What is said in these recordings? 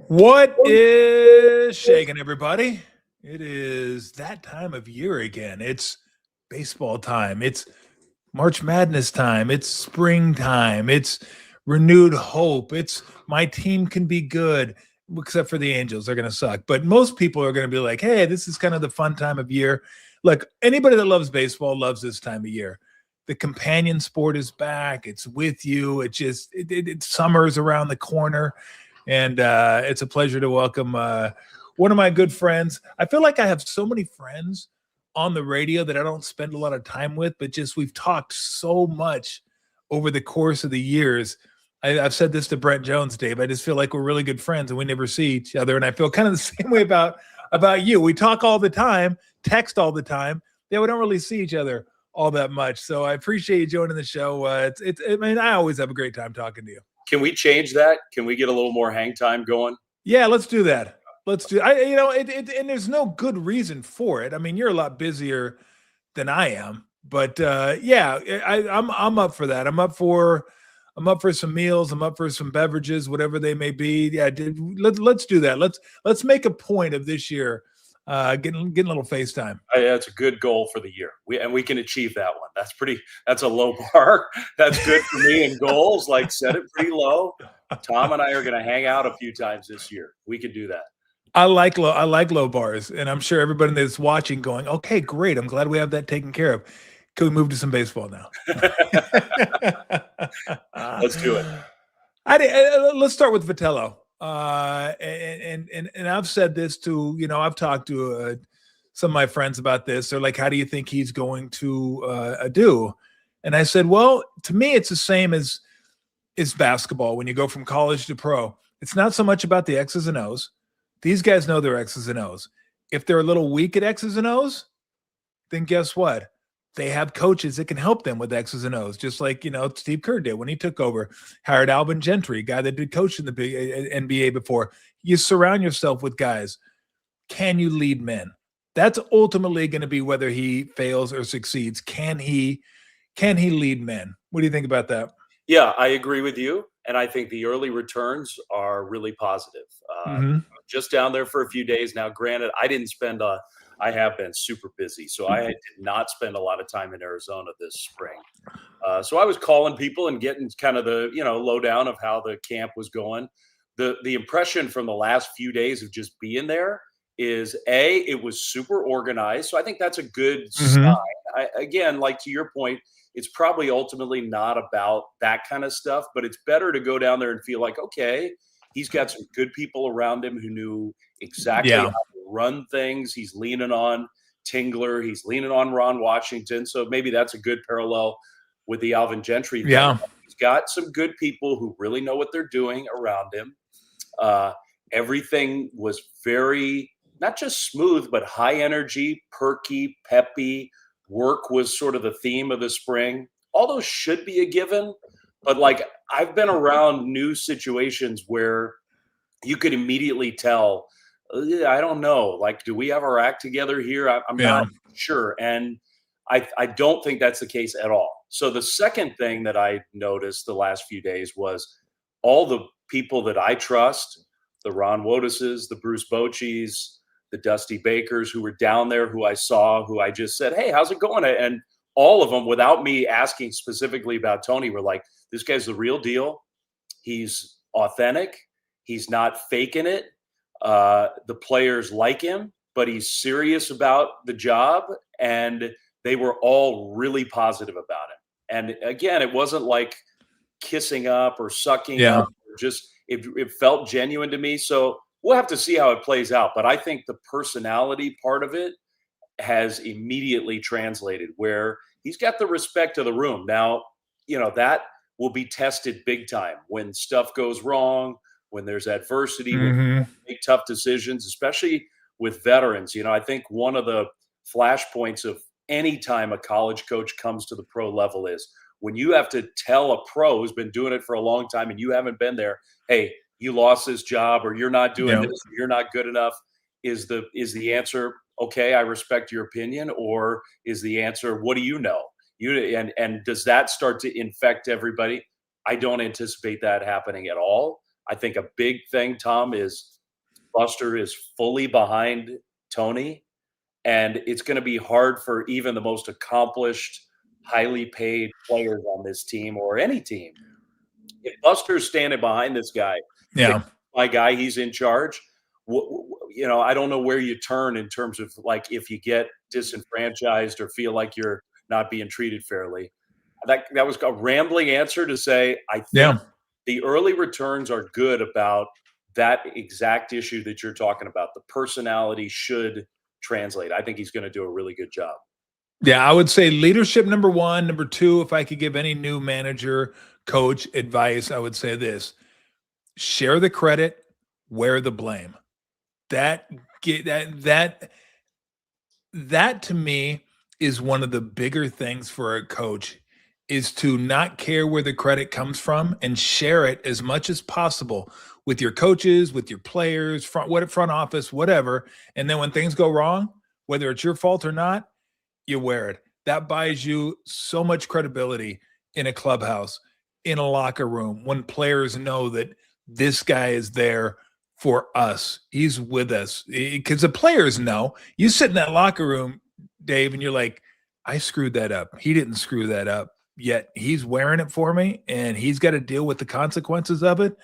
What is shaking, everybody? It is that time of year again. It's baseball time. It's March Madness time. It's springtime. It's renewed hope. It's my team can be good, except for the Angels. They're going to suck. But most people are going to be like, hey, this is kind of the fun time of year. Look, anybody that loves baseball loves this time of year. The companion sport is back. It's with you. It's summer's around the corner. And it's a pleasure to welcome one of my good friends. I feel like I have so many friends on the radio that I don't spend a lot of time with, but just we've talked so much over the course of the years. I've said this to Brent Jones, Dave. I just feel like we're really good friends and we never see each other. And I feel kind of the same way about you. We talk all the time, text all the time. Yeah, we don't really see each other all that much. So I appreciate you joining the show. I always have a great time talking to you. Can we change that? Can we get a little more hang time going? Yeah, let's do that. And there's no good reason for it. I mean, you're a lot busier than I am, but I'm up for that. I'm up for some meals. I'm up for some beverages, whatever they may be. Yeah, let's do that. Let's make a point of this year getting a little FaceTime. That's a good goal for the year. We can achieve that one. That's a low bar. That's good for me in goals. Like, set it pretty low. Tom and I are going to hang out a few times this year. We can do that. I like low bars, and I'm sure everybody that's watching going, okay, great. I'm glad we have that taken care of. Can we move to some baseball now? Let's do it. Let's start with Vitello. And I've said this to, I've talked to some of my friends about this. They're like, how do you think he's going to do? And I said, well, to me, it's the same as basketball. When you go from college to pro, it's not so much about the X's and O's. These guys know their X's and O's. If they're a little weak at X's and O's, then guess what? They have coaches that can help them with X's and O's, just like, Steve Kerr did when he took over. Hired Alvin Gentry, guy that did coach in the NBA before. You surround yourself with guys. Can you lead men? That's ultimately going to be whether he fails or succeeds. Can he lead men? What do you think about that? Yeah, I agree with you. And I think the early returns are really positive. Just down there for a few days now. Granted, I have been super busy, so I did not spend a lot of time in Arizona this spring. So I was calling people and getting kind of the lowdown of how the camp was going. The impression from the last few days of just being there is it was super organized. So I think that's a good sign. Again, like to your point, it's probably ultimately not about that kind of stuff, but it's better to go down there and feel like, okay, he's got some good people around him who knew exactly how to run things. He's leaning on Tingler. He's leaning on Ron Washington. So maybe that's a good parallel with the Alvin Gentry thing. Yeah. He's got some good people who really know what they're doing around him. Everything was very, not just smooth, but high energy, perky, peppy. Work was sort of the theme of the spring. All those should be a given. But like, I've been around new situations where you could immediately tell, I don't know, like, do we have our act together here? I'm not sure. And I don't think that's the case at all. So the second thing that I noticed the last few days was all the people that I trust, the Ron Wotuses, the Bruce Bocheys, the Dusty Bakers who were down there, who I saw, who I just said, hey, how's it going? And all of them, without me asking specifically about Tony, were like, this guy's the real deal. He's authentic. He's not faking it. The players like him, but he's serious about the job. And they were all really positive about him. And again, it wasn't like kissing up or sucking up. Or just it felt genuine to me. So we'll have to see how it plays out. But I think the personality part of it has immediately translated where he's got the respect of the room. Now, that will be tested big time when stuff goes wrong, when there's adversity, when make tough decisions, especially with veterans. I think one of the flashpoints of any time a college coach comes to the pro level is when you have to tell a pro who's been doing it for a long time and you haven't been there, hey, you lost this job, or you're not doing this, or you're not good enough. Is the answer, okay, I respect your opinion, or is the answer, what do you know? And does that start to infect everybody? I don't anticipate that happening at all. I think a big thing, Tom, is Buster is fully behind Tony, and it's going to be hard for even the most accomplished, highly paid players on this team or any team. If Buster's standing behind this guy, Yeah. my guy, he's in charge. I don't know where you turn in terms of like if you get disenfranchised or feel like you're not being treated fairly. That was a rambling answer to say I think Yeah. the early returns are good about that exact issue that you're talking about. The personality should translate. I think he's going to do a really good job. Yeah, I would say leadership number one. Number two, if I could give any new manager, coach advice, I would say this: share the credit, wear the blame. That that to me is one of the bigger things for a coach, is to not care where the credit comes from and share it as much as possible with your coaches, with your players, front office, whatever. And then when things go wrong, whether it's your fault or not, you wear it. That buys you so much credibility in a clubhouse, in a locker room, when players know that this guy is there for us. He's with us. Because the players know. You sit in that locker room, Dave, and you're like, I screwed that up. He didn't screw that up, yet he's wearing it for me, and he's got to deal with the consequences of it.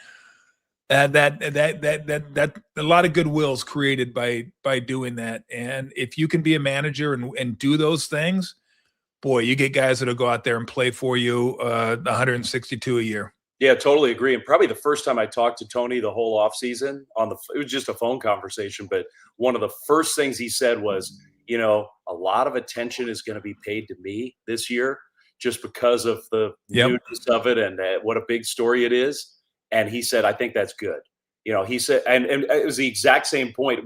That a lot of goodwill is created by doing that. And if you can be a manager and do those things, boy, you get guys that'll go out there and play for you 162 a year. Yeah, totally agree. And probably the first time I talked to Tony the whole offseason it was just a phone conversation, but one of the first things he said was, a lot of attention is going to be paid to me this year just because of the newness of it and what a big story it is. And he said, I think that's good. He said, and it was the exact same point.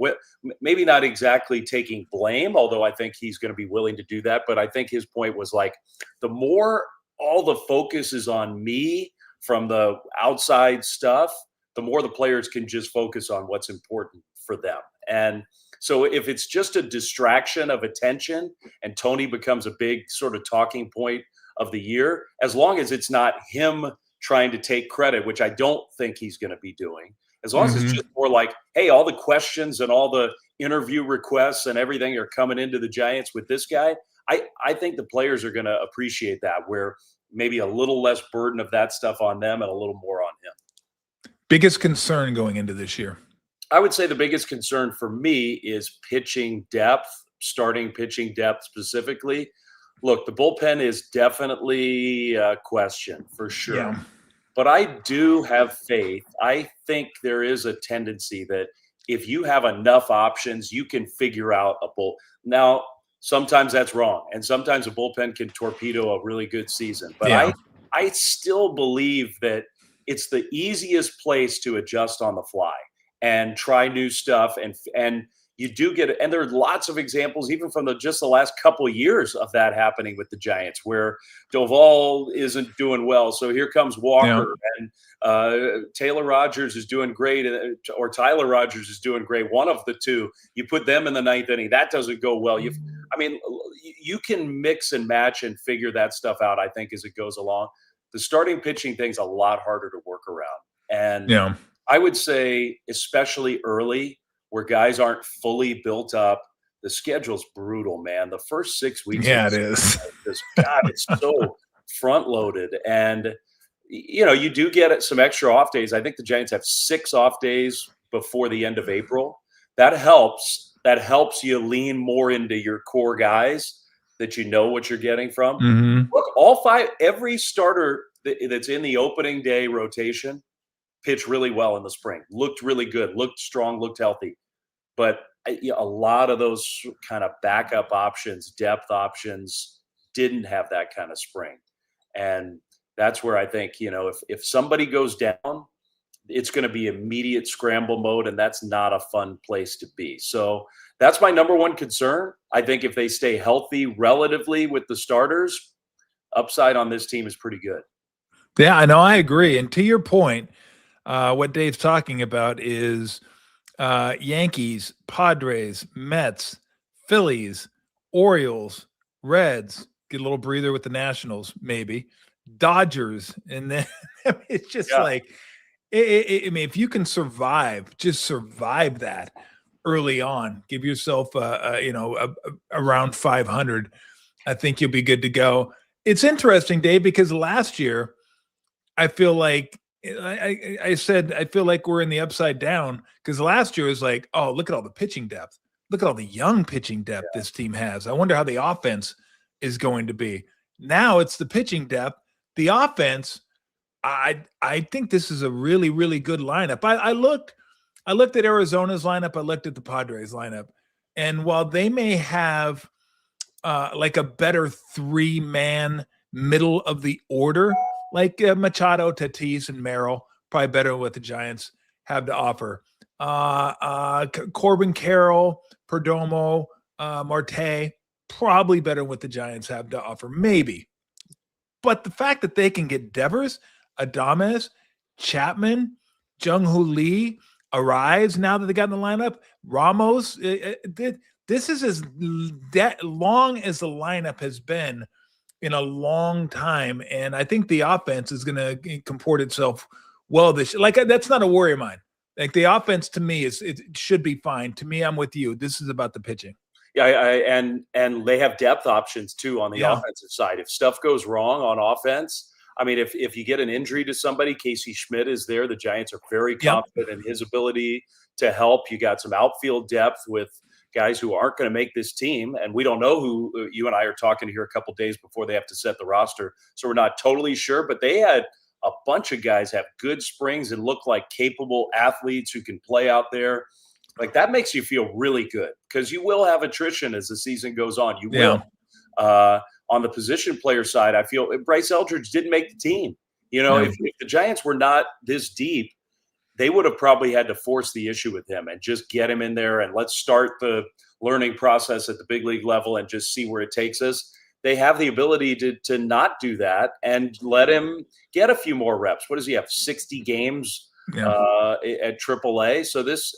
Maybe not exactly taking blame, although I think he's going to be willing to do that. But I think his point was like, the more all the focus is on me from the outside stuff, the more the players can just focus on what's important for them. And so if it's just a distraction of attention and Tony becomes a big sort of talking point of the year, as long as it's not him trying to take credit, which I don't think he's going to be doing, as long as it's just more like, hey, all the questions and all the interview requests and everything are coming into the Giants with this guy, I think the players are going to appreciate that, where maybe a little less burden of that stuff on them and a little more on him. Biggest concern going into this year? I would say the biggest concern for me is pitching depth, starting pitching depth specifically. Look, the bullpen is definitely a question for sure. Yeah. But I do have faith. I think there is a tendency that if you have enough options, you can figure out a bull. Now, sometimes that's wrong, and sometimes a bullpen can torpedo a really good season. But I still believe that it's the easiest place to adjust on the fly and try new stuff. And you do get it. And there are lots of examples, even from just the last couple of years, of that happening with the Giants, where Doval isn't doing well. So here comes Walker, and Taylor Rogers is doing great, or Tyler Rogers is doing great. One of the two, you put them in the ninth inning. That doesn't go well. You can mix and match and figure that stuff out, I think, as it goes along. The starting pitching thing's a lot harder to work around. And I would say, especially early, where guys aren't fully built up, the schedule's brutal, man. The first 6 weeks. Yeah, it is. God, it's so front loaded. And, you do get some extra off days. I think the Giants have 6 off days before the end of April. That helps. That helps you lean more into your core guys that you know what you're getting from. Look, every starter that's in the opening day rotation pitched really well in the spring, looked really good, looked strong, looked healthy. But a lot of those kind of backup options, depth options, didn't have that kind of spring. And that's where I think, if somebody goes down, it's going to be immediate scramble mode, and that's not a fun place to be. So that's my number one concern. I think if they stay healthy relatively with the starters, upside on this team is pretty good. Yeah, I know. I agree. And to your point, what Dave's talking about is Yankees, Padres, Mets, Phillies, Orioles, Reds, get a little breather with the Nationals, maybe, Dodgers. And then it's just like I mean, if you can just survive that early on, give yourself, around 500, I think you'll be good to go. It's interesting, Dave, because last year, I feel like I said I feel like we're in the upside down because last year was like, oh, look at all the pitching depth. Look at all the young pitching depth this team has. I wonder how the offense is going to be. Now it's the pitching depth. The offense, I think this is a really, really good lineup. I looked at Arizona's lineup, I looked at the Padres lineup, and while they may have like a better 3-man middle of the order, like Machado, Tatis, and Merrill, probably better than what the Giants have to offer. Corbin Carroll, Perdomo, Marte, probably better than what the Giants have to offer, maybe. But the fact that they can get Devers, Adames, Chapman, Jung-Hoo Lee, Arise now that they got in the lineup, Ramos, this is as long as the lineup has been in a long time, and I think the offense is going to comport itself well this year. Like, that's not a worry of mine. Like, the offense to me it should be fine. To me, I'm with you. This is about the pitching. Yeah, and they have depth options too on the offensive side. If stuff goes wrong on offense, I mean, if you get an injury to somebody, Casey Schmidt is there. The Giants are very confident in his ability to help. You got some outfield depth with guys who aren't going to make this team, and we don't know who. You and I are talking here a couple days before they have to set the roster, so we're not totally sure. But they had a bunch of guys have good springs and look like capable athletes who can play out there. Like, that makes you feel really good because you will have attrition as the season goes on. You will. On the position player side, I feel Bryce Eldridge didn't make the team. You know, if the Giants were not this deep, they would have probably had to force the issue with him and just get him in there and let's start the learning process at the big league level and just see where it takes us. They have the ability to not do that and let him get a few more reps. What does he have? 60 games at AAA. So this,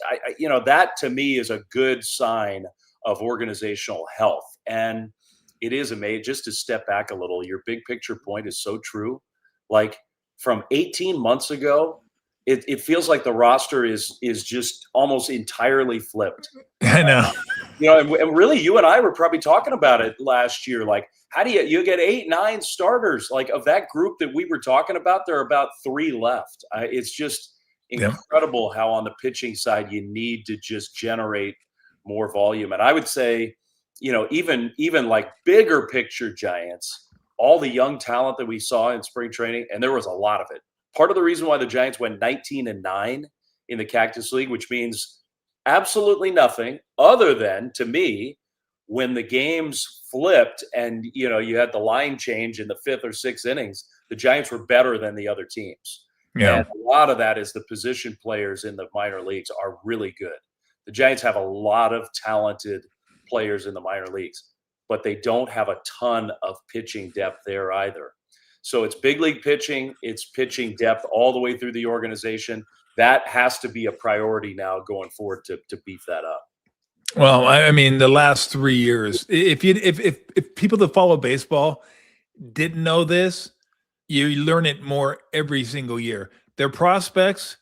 that to me is a good sign of organizational health. And it is amazing. Just to step back a little, your big picture point is so true. Like, from 18 months ago, it feels like the roster is just almost entirely flipped. I know. And really, you and I were probably talking about it last year. Like, how do you get 8, 9 starters? Like, of that group that we were talking about, there are about 3 left. It's just incredible how on the pitching side you need to just generate more volume. And I would say, even like bigger picture Giants, all the young talent that we saw in spring training, and there was a lot of it. Part of the reason why the Giants went 19-9 in the Cactus League, which means absolutely nothing other than, to me, when the games flipped and, you had the line change in the 5th or 6th innings, the Giants were better than the other teams. Yeah. And a lot of that is the position players in the minor leagues are really good. The Giants have a lot of talented players in the minor leagues, but they don't have a ton of pitching depth there either. So it's big league pitching, it's pitching depth all the way through the organization. That has to be a priority now going forward to beef that up. Well, I mean, the last 3 years, if people that follow baseball didn't know this, you learn it more every single year. They're prospects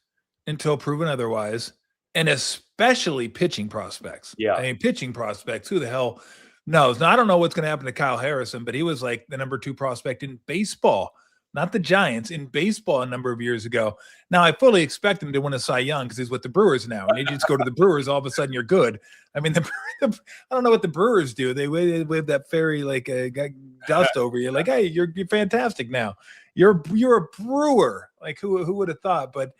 until proven otherwise, and especially pitching prospects. Yeah. I mean, pitching prospects, who the hell knows? Now, I don't know what's going to happen to Kyle Harrison, but he was like the number 2 prospect in baseball, not the Giants, in baseball a number of years ago. Now, I fully expect him to win a Cy Young because he's with the Brewers now. And you just go to the Brewers, all of a sudden you're good. I mean, I don't know what the Brewers do. They wave that fairy like dust over you. Like, hey, you're fantastic now. You're a Brewer. Like, who would have thought? But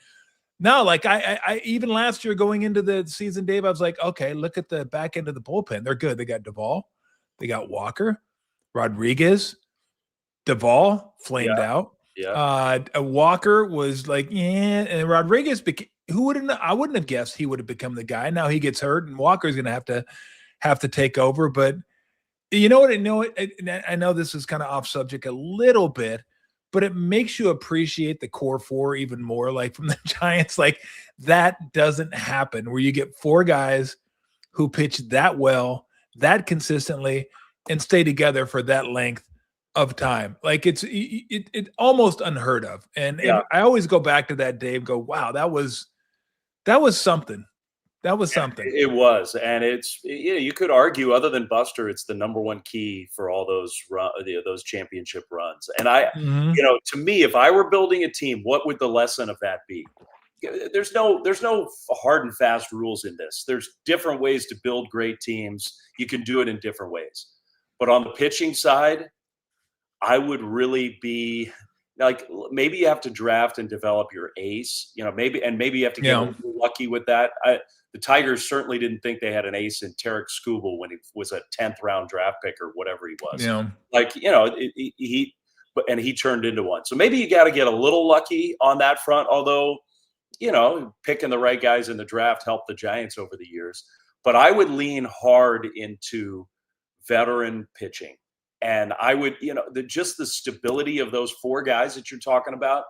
no, like I even last year going into the season, Dave, I was like, okay, look at the back end of the bullpen. They're good. They got Duvall. They got Walker, Rodriguez, Duvall flamed out. Yeah. Walker was like, and Rodriguez I wouldn't have guessed he would have become the guy. Now he gets hurt, and Walker's going to have to take over. But you know what? I know this is kind of off subject a little bit, but it makes you appreciate the core 4 even more. Like, from the Giants, like, that doesn't happen where you get 4 guys who pitch that well, that consistently, and stay together for that length of time. Like it almost unheard of. And Yeah. I always go back to that day and go, wow, that was something. That was something. It was, and it's you could argue other than Buster, it's the number one key for all those championship runs. And Mhm. to me, if I were building a team, what would the lesson of that be? There's no hard and fast rules in this. There's different ways to build great teams. You can do it in different ways. But on the pitching side, I would really be like, maybe you have to draft and develop your ace, maybe you have to get a Yeah. little lucky with that. The Tigers certainly didn't think they had an ace in Tarek Skubal when he was a 10th round draft pick or whatever he was. Yeah. Like, he turned into one. So maybe you got to get a little lucky on that front, although, picking the right guys in the draft helped the Giants over the years. But I would lean hard into veteran pitching. And I would, just the stability of those four guys that you're talking about,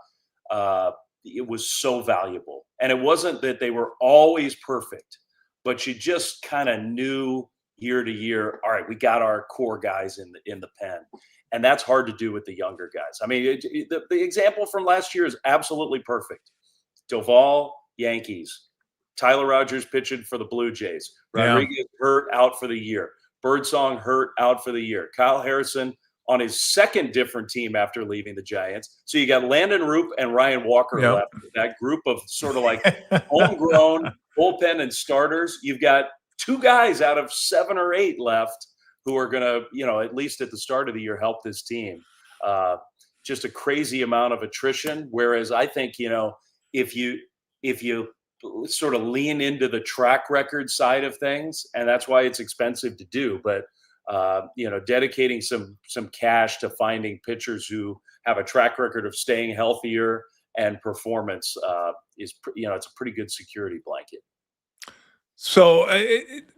it was so valuable. And it wasn't that they were always perfect, but you just kind of knew year to year, all right, we got our core guys in the pen. And that's hard to do with the younger guys. I mean, the example from last year is absolutely perfect. Doval, Yankees. Tyler Rogers pitching for the Blue Jays. Rodriguez hurt, out for the year. Birdsong hurt, out for the year. Kyle Harrison on his second different team after leaving the Giants. So you got Landon Roop and Ryan Walker left. That group of sort of like homegrown bullpen and starters. You've got two guys out of 7 or 8 left who are going to, at least at the start of the year, help this team. Just a crazy amount of attrition. Whereas I think, if you sort of lean into the track record side of things, and that's why it's expensive to do. But dedicating some cash to finding pitchers who have a track record of staying healthier and performance it's a pretty good security blanket. So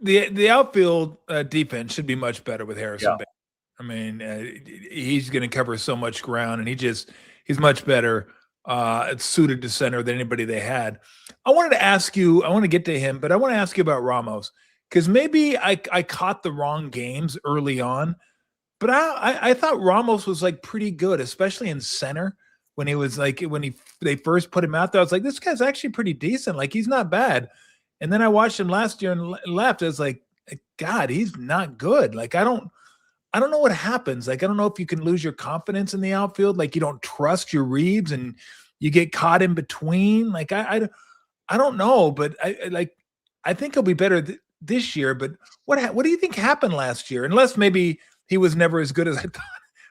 the outfield defense should be much better with Harrison. Yeah. I mean, he's going to cover so much ground, and he's much better suited to center than anybody they had. I wanted to ask you, I want to get to him, but I want to ask you about Ramos, because maybe I caught the wrong games early on, but I thought Ramos was like pretty good, especially in center when he was like, they first put him out there. I was like, this guy's actually pretty decent. Like, he's not bad. And then I watched him last year and left. I was like, God, he's not good. Like, I don't know what happens. Like, I don't know if you can lose your confidence in the outfield. Like, you don't trust your reads and you get caught in between. Like, I don't know, but I think he'll be better this year. But what do you think happened last year? Unless maybe he was never as good as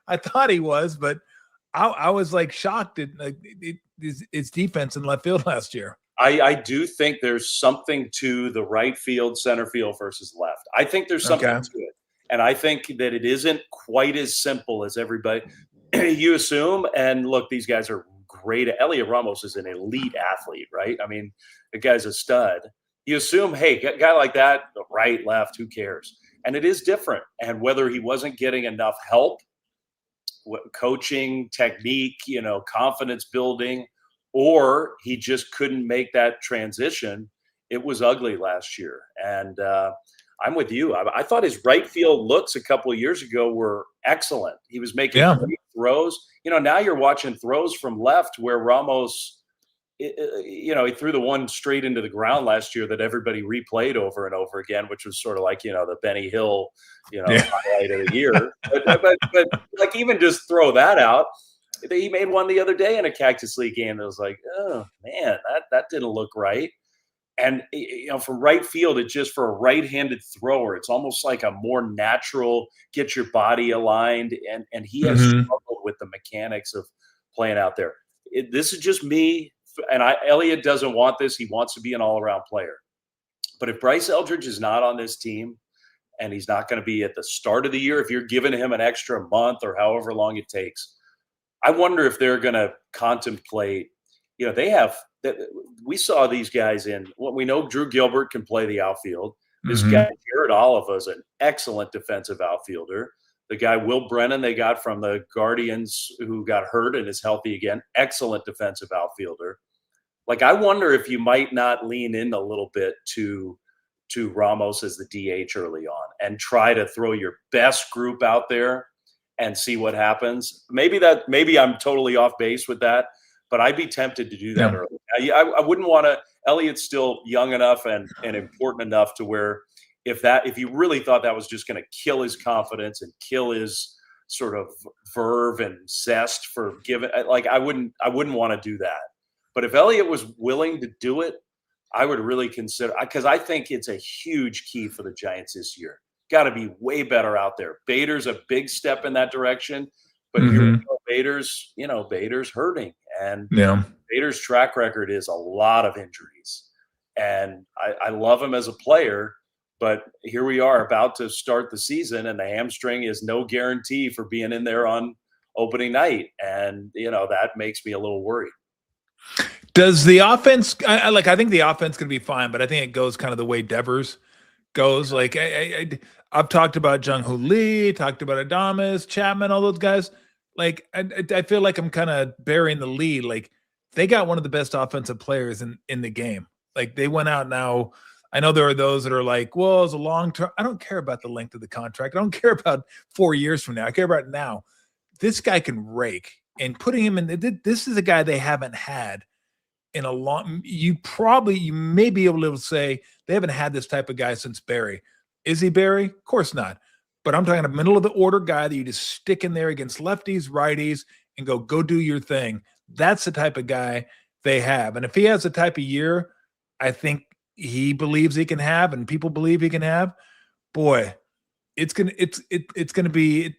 I thought he was. But I was like shocked at his defense in left field last year. I do think there's something to the right field, center field versus left. I think there's something to it. And I think that it isn't quite as simple as everybody you assume. And look, these guys are great. Elliot Ramos is an elite athlete, right? I mean, the guy's a stud. You assume, hey, a guy like that, right, left, who cares? And it is different. And whether he wasn't getting enough help, coaching, technique, confidence building, or he just couldn't make that transition, it was ugly last year. And I'm with you. I thought his right field looks a couple of years ago were excellent. He was making great throws. Now you're watching throws from left where Ramos, he threw the one straight into the ground last year that everybody replayed over and over again, which was sort of like, the Benny Hill, highlight of the year. But like, even just throw that out. He made one the other day in a Cactus League game that was like, oh, man, that didn't look right. And, from right field, it's just for a right-handed thrower. It's almost like a more natural, get your body aligned. And he has struggled with the mechanics of playing out there. This is just me. And Elliott doesn't want this. He wants to be an all-around player. But if Bryce Eldridge is not on this team and he's not going to be at the start of the year, if you're giving him an extra month or however long it takes, I wonder if they're going to contemplate, we saw these guys we know Drew Gilbert can play the outfield. This guy, Jared Oliva, is an excellent defensive outfielder. The guy, Will Brennan, they got from the Guardians, who got hurt and is healthy again, excellent defensive outfielder. Like, I wonder if you might not lean in a little bit to Ramos as the DH early on and try to throw your best group out there and see what happens. Maybe I'm totally off base with that, but I'd be tempted to do that early. I wouldn't want to. Elliott's still young enough and important enough to where if you really thought that was just going to kill his confidence and kill his sort of verve and zest for giving, like I wouldn't want to do that. But if Elliott was willing to do it, I would really consider, because I think it's a huge key for the Giants this year. Got to be way better out there. Bader's a big step in that direction, but here we go, Bader's hurting, and Bader's track record is a lot of injuries. And I love him as a player, but here we are about to start the season, and the hamstring is no guarantee for being in there on opening night, and that makes me a little worried. Does the offense? I think the offense can be fine, but I think it goes kind of the way Devers goes. Like I've talked about Jung-Hoo Lee, talked about Adames, Chapman, all those guys. Like I feel like I'm kind of burying the lead. Like they got one of the best offensive players in the game. Like they went out now. I know there are those that are like, well, it's a long term. I don't care about the length of the contract. I don't care about 4 years from now. I care about now. This guy can rake, and putting him in. This is a guy they haven't had in a long. You may be able to say they haven't had this type of guy since Barry. Is he Barry? Of course not. But I'm talking a middle of the order guy that you just stick in there against lefties, righties, and go do your thing. That's the type of guy they have. And if he has the type of year I think he believes he can have, and people believe he can have, boy, it's gonna be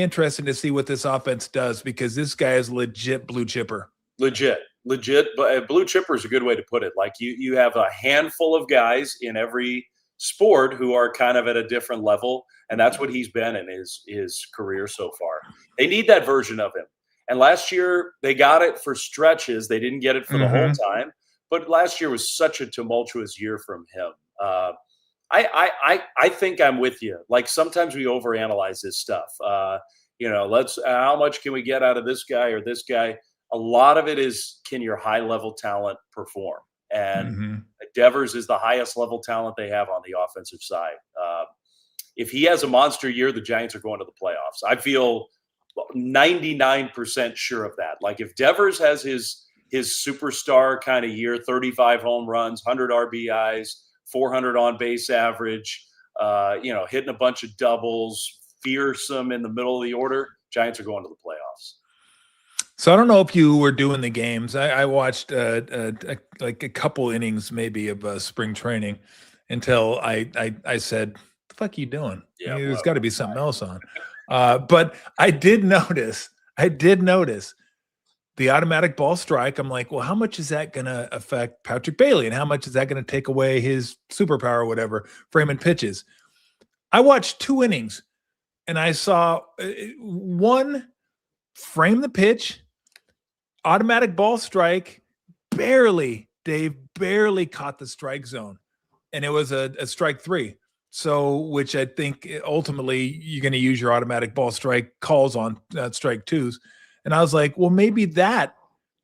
interesting to see what this offense does, because this guy is legit blue chipper. Legit. But blue chipper is a good way to put it. Like you have a handful of guys in every sport who are kind of at a different level, and that's what he's been in his career so far. They need that version of him. And last year they got it for stretches. They didn't get it for the whole time. But last year was such a tumultuous year from him. I think I'm with you. Like sometimes we overanalyze this stuff. How much can we get out of this guy or this guy? A lot of it is, can your high level talent perform? And Devers is the highest level talent they have on the offensive side. If he has a monster year, the Giants are going to the playoffs. I feel 99% sure of that. Like if Devers has his superstar kind of year, 35 home runs, 100 RBIs, 400 on base average, hitting a bunch of doubles, fearsome in the middle of the order, Giants are going to the playoffs. So I don't know if you were doing the games. I watched like a couple innings maybe of spring training until I said, "The fuck are you doing? Yeah, there's got to be something else on." But I did notice the automatic ball strike. I'm like, well, how much is that going to affect Patrick Bailey, and how much is that going to take away his superpower or whatever, framing pitches? I watched 2 innings, and I saw one frame the pitch, automatic ball strike, barely caught the strike zone, and it was a strike 3. So, which I think ultimately you're going to use your automatic ball strike calls on strike 2s. And I was like, well, maybe that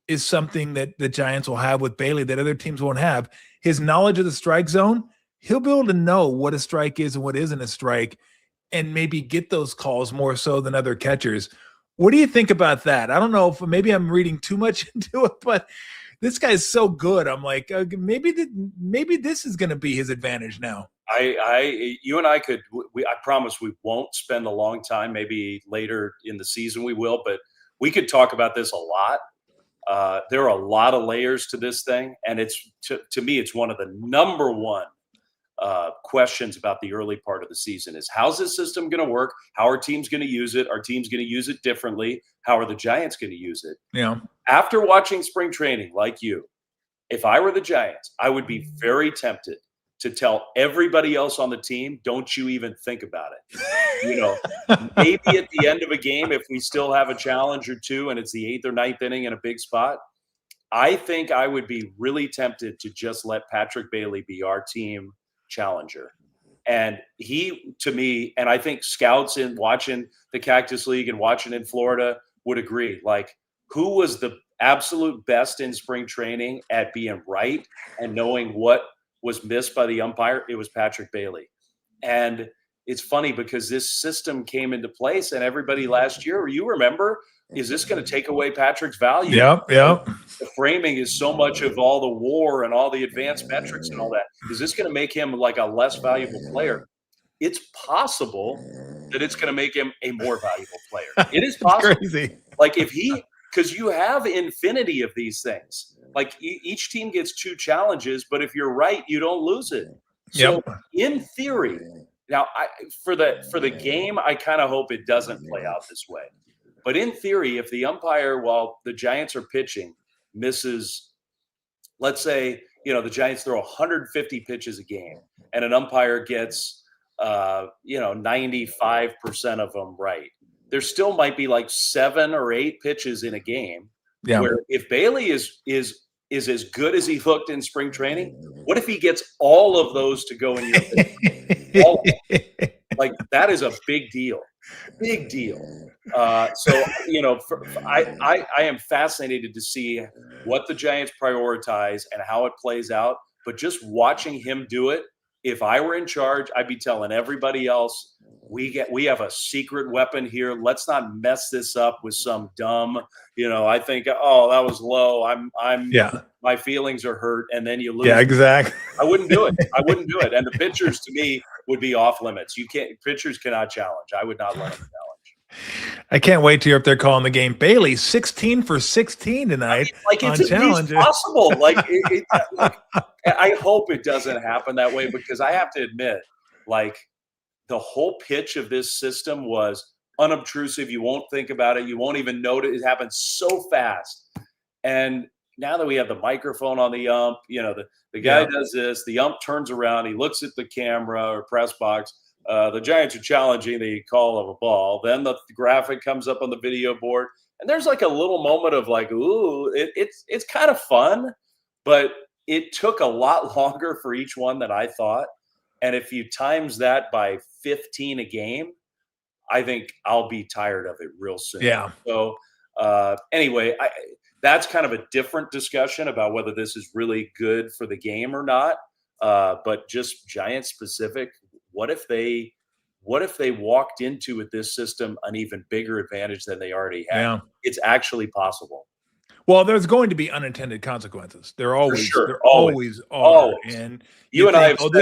is something that the Giants will have with Bailey that other teams won't have. His knowledge of the strike zone, he'll be able to know what a strike is and what isn't a strike, and maybe get those calls more so than other catchers. What do you think about that? I don't know if maybe I'm reading too much into it, but this guy's so good. I'm like, maybe this is going to be his advantage now. You and I could. I promise we won't spend a long time. Maybe later in the season we will, but we could talk about this a lot. There are a lot of layers to this thing, and it's to me, it's one of the number one questions about the early part of the season is, how's this system going to work? How are teams going to use it? Are teams going to use it differently? How are the Giants going to use it? Yeah. After watching spring training, like you, if I were the Giants, I would be very tempted to tell everybody else on the team, don't you even think about it. Maybe at the end of a game, if we still have a challenge or two and it's the 8th or 9th inning in a big spot, I think I would be really tempted to just let Patrick Bailey be our team challenger. And he, to me, and I think scouts in watching the Cactus League and watching in Florida would agree, like, who was the absolute best in spring training at being right and knowing what was missed by the umpire? It was Patrick Bailey. And it's funny because this system came into place and everybody last year, you remember, is this going to take away Patrick's value? Yep. Yep. The framing is so much of all the war and all the advanced metrics and all that. Is this going to make him like a less valuable player? It's possible that it's going to make him a more valuable player. It is possible. Crazy. Like because you have infinity of these things. Like each team gets 2 challenges, but if you're right, you don't lose it. So in theory, now for the game, I kind of hope it doesn't play out this way. But in theory, if the umpire, while the Giants are pitching, misses, let's say, the Giants throw 150 pitches a game and an umpire gets 95% of them right. There still might be like 7 or 8 pitches in a game where if Bailey is as good as he looked in spring training, what if he gets all of those to go in your favor? Like, that is a big deal. Big deal. So, I am fascinated to see what the Giants prioritize and how it plays out. But just watching him do it, if I were in charge, I'd be telling everybody else, we have a secret weapon here. Let's not mess this up with some dumb, I think, oh, that was low. My feelings are hurt. And then you lose. Yeah, exactly. I wouldn't do it. And the pitchers, to me, would be off limits. Pitchers cannot challenge. I would not let them challenge. I can't wait to hear if they're calling the game. Bailey, 16 for 16 tonight. It's possible. I hope it doesn't happen that way, because I have to admit, the whole pitch of this system was unobtrusive. You won't think about it. You won't even notice. It happens so fast. And now that we have the microphone on the ump, the guy does this, the ump turns around, he looks at the camera or press box. The Giants are challenging the call of a ball. Then the graphic comes up on the video board, and there's like a little moment of ooh, it's kind of fun, but it took a lot longer for each one than I thought. And if you times that by 15 a game, I think I'll be tired of it real soon. Yeah. So anyway, that's kind of a different discussion about whether this is really good for the game or not. But just Giant specific, what if they walked into with this system an even bigger advantage than they already have? Yeah. It's actually possible. Well, there's going to be unintended consequences. There always, sure. always are. And you and I have spent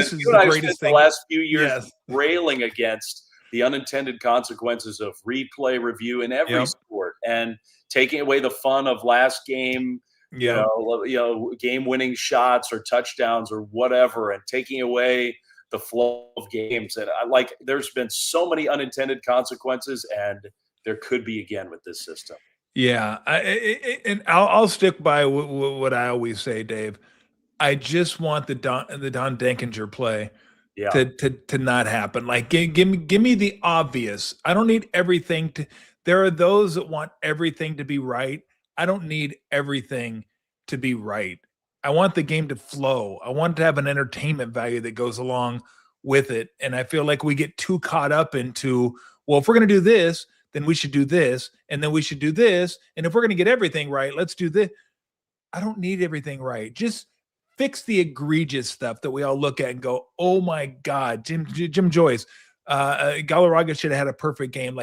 the last few years railing against the unintended consequences of replay review in every sport, and taking away the fun of last game, game-winning shots or touchdowns or whatever, and taking away the flow of games. And there's been so many unintended consequences, and there could be again with this system. Yeah, and I'll stick by what I always say, Dave. I just want the Don Denkinger play to not happen. Give me the obvious. I don't need everything to. There are those that want everything to be right. I don't need everything to be right. I want the game to flow. I want to have an entertainment value that goes along with it. And I feel like we get too caught up into, well, if we're going to do this, then we should do this, and then we should do this. And if we're going to get everything right, let's do this. I don't need everything right. Just fix the egregious stuff that we all look at and go, oh my God, Jim Joyce, Galarraga should have had a perfect game.